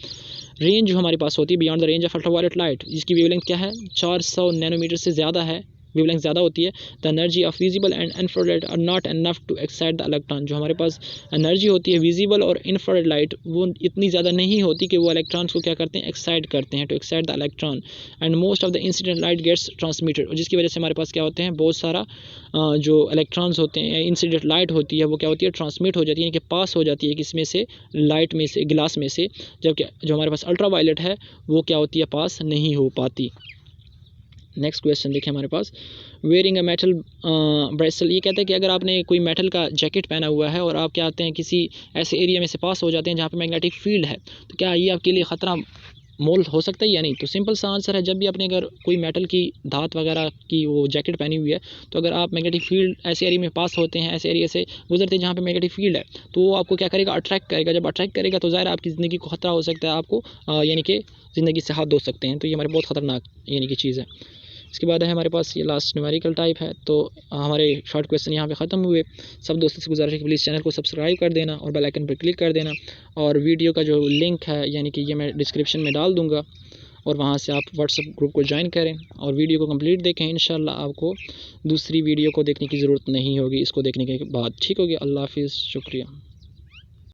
रेंज जो हमारे पास होती है beyond the range of ultraviolet light, जिसकी वेवलेंथ क्या है, 400 नैनोमीटर से ज़्यादा है, वेवलेंथ ज़्यादा होती है। The energy of visible and infrared are not enough to excite the electron, जो हमारे पास एनर्जी होती है विजिबल और इन्फ्रारेड लाइट वो इतनी ज़्यादा नहीं होती कि वो इलेक्ट्रॉन्स को क्या करते हैं, एक्साइट करते हैं, to excite the electron. And most of the incident light gets transmitted, और जिसकी वजह से हमारे पास क्या होते हैं, बहुत सारा जो इलेक्ट्रॉन्स होते हैं, इंसिडेंट लाइट होती है वो क्या होती है, ट्रांसमिट हो जाती है, कि पास हो जाती है किसमें से, लाइट में से, ग्लास में से, जबकि जो हमारे पास अल्ट्रावायलेट है वो क्या होती है, पास नहीं हो पाती। नेक्स्ट क्वेश्चन देखिए हमारे पास, वेयरिंग अ मेटल ब्रेसल, ये कहता है कि अगर आपने कोई मेटल का जैकेट पहना हुआ है और आप क्या आते हैं किसी ऐसे एरिया में से पास हो जाते हैं जहाँ पे मैग्नेटिक फील्ड है, तो क्या ये आपके लिए ख़तरा मोल हो सकता है या नहीं? तो सिंपल सा आंसर है, जब भी आपने अगर कोई मेटल की धात वगैरह की वो जैकेट पहनी हुई है, तो अगर आप मैग्नेटिक फील्ड ऐसे एरिया में पास होते हैं, ऐसे एरिया से गुजरते हैं जहाँ पे मैग्नेटिक फील्ड है, तो वो आपको क्या करेगा, अट्रैक्ट करेगा। जब अट्रैक्ट करेगा तो ज़ाहिर आपकी ज़िंदगी को ख़तरा हो सकता है, आपको यानी कि ज़िंदगी से हाथ धो सकते हैं। तो ये हमारे बहुत ख़तरनाक यानी कि चीज़ है। इसके बाद है हमारे पास ये लास्ट न्यूमेरिकल टाइप है। तो हमारे शॉर्ट क्वेश्चन यहाँ पे ख़त्म हुए। सब दोस्तों से गुजारिश है कि प्लीज़ चैनल को सब्सक्राइब कर देना और बेल आइकन पर क्लिक कर देना, और वीडियो का जो लिंक है यानी कि ये मैं डिस्क्रिप्शन में डाल दूँगा, और वहाँ से आप व्हाट्सएप ग्रुप को ज्वाइन करें और वीडियो को कंप्लीट देखें। इंशाल्लाह आपको दूसरी वीडियो को देखने की ज़रूरत नहीं होगी इसको देखने के बाद। ठीक होगी। अल्लाह हाफिज़, शुक्रिया।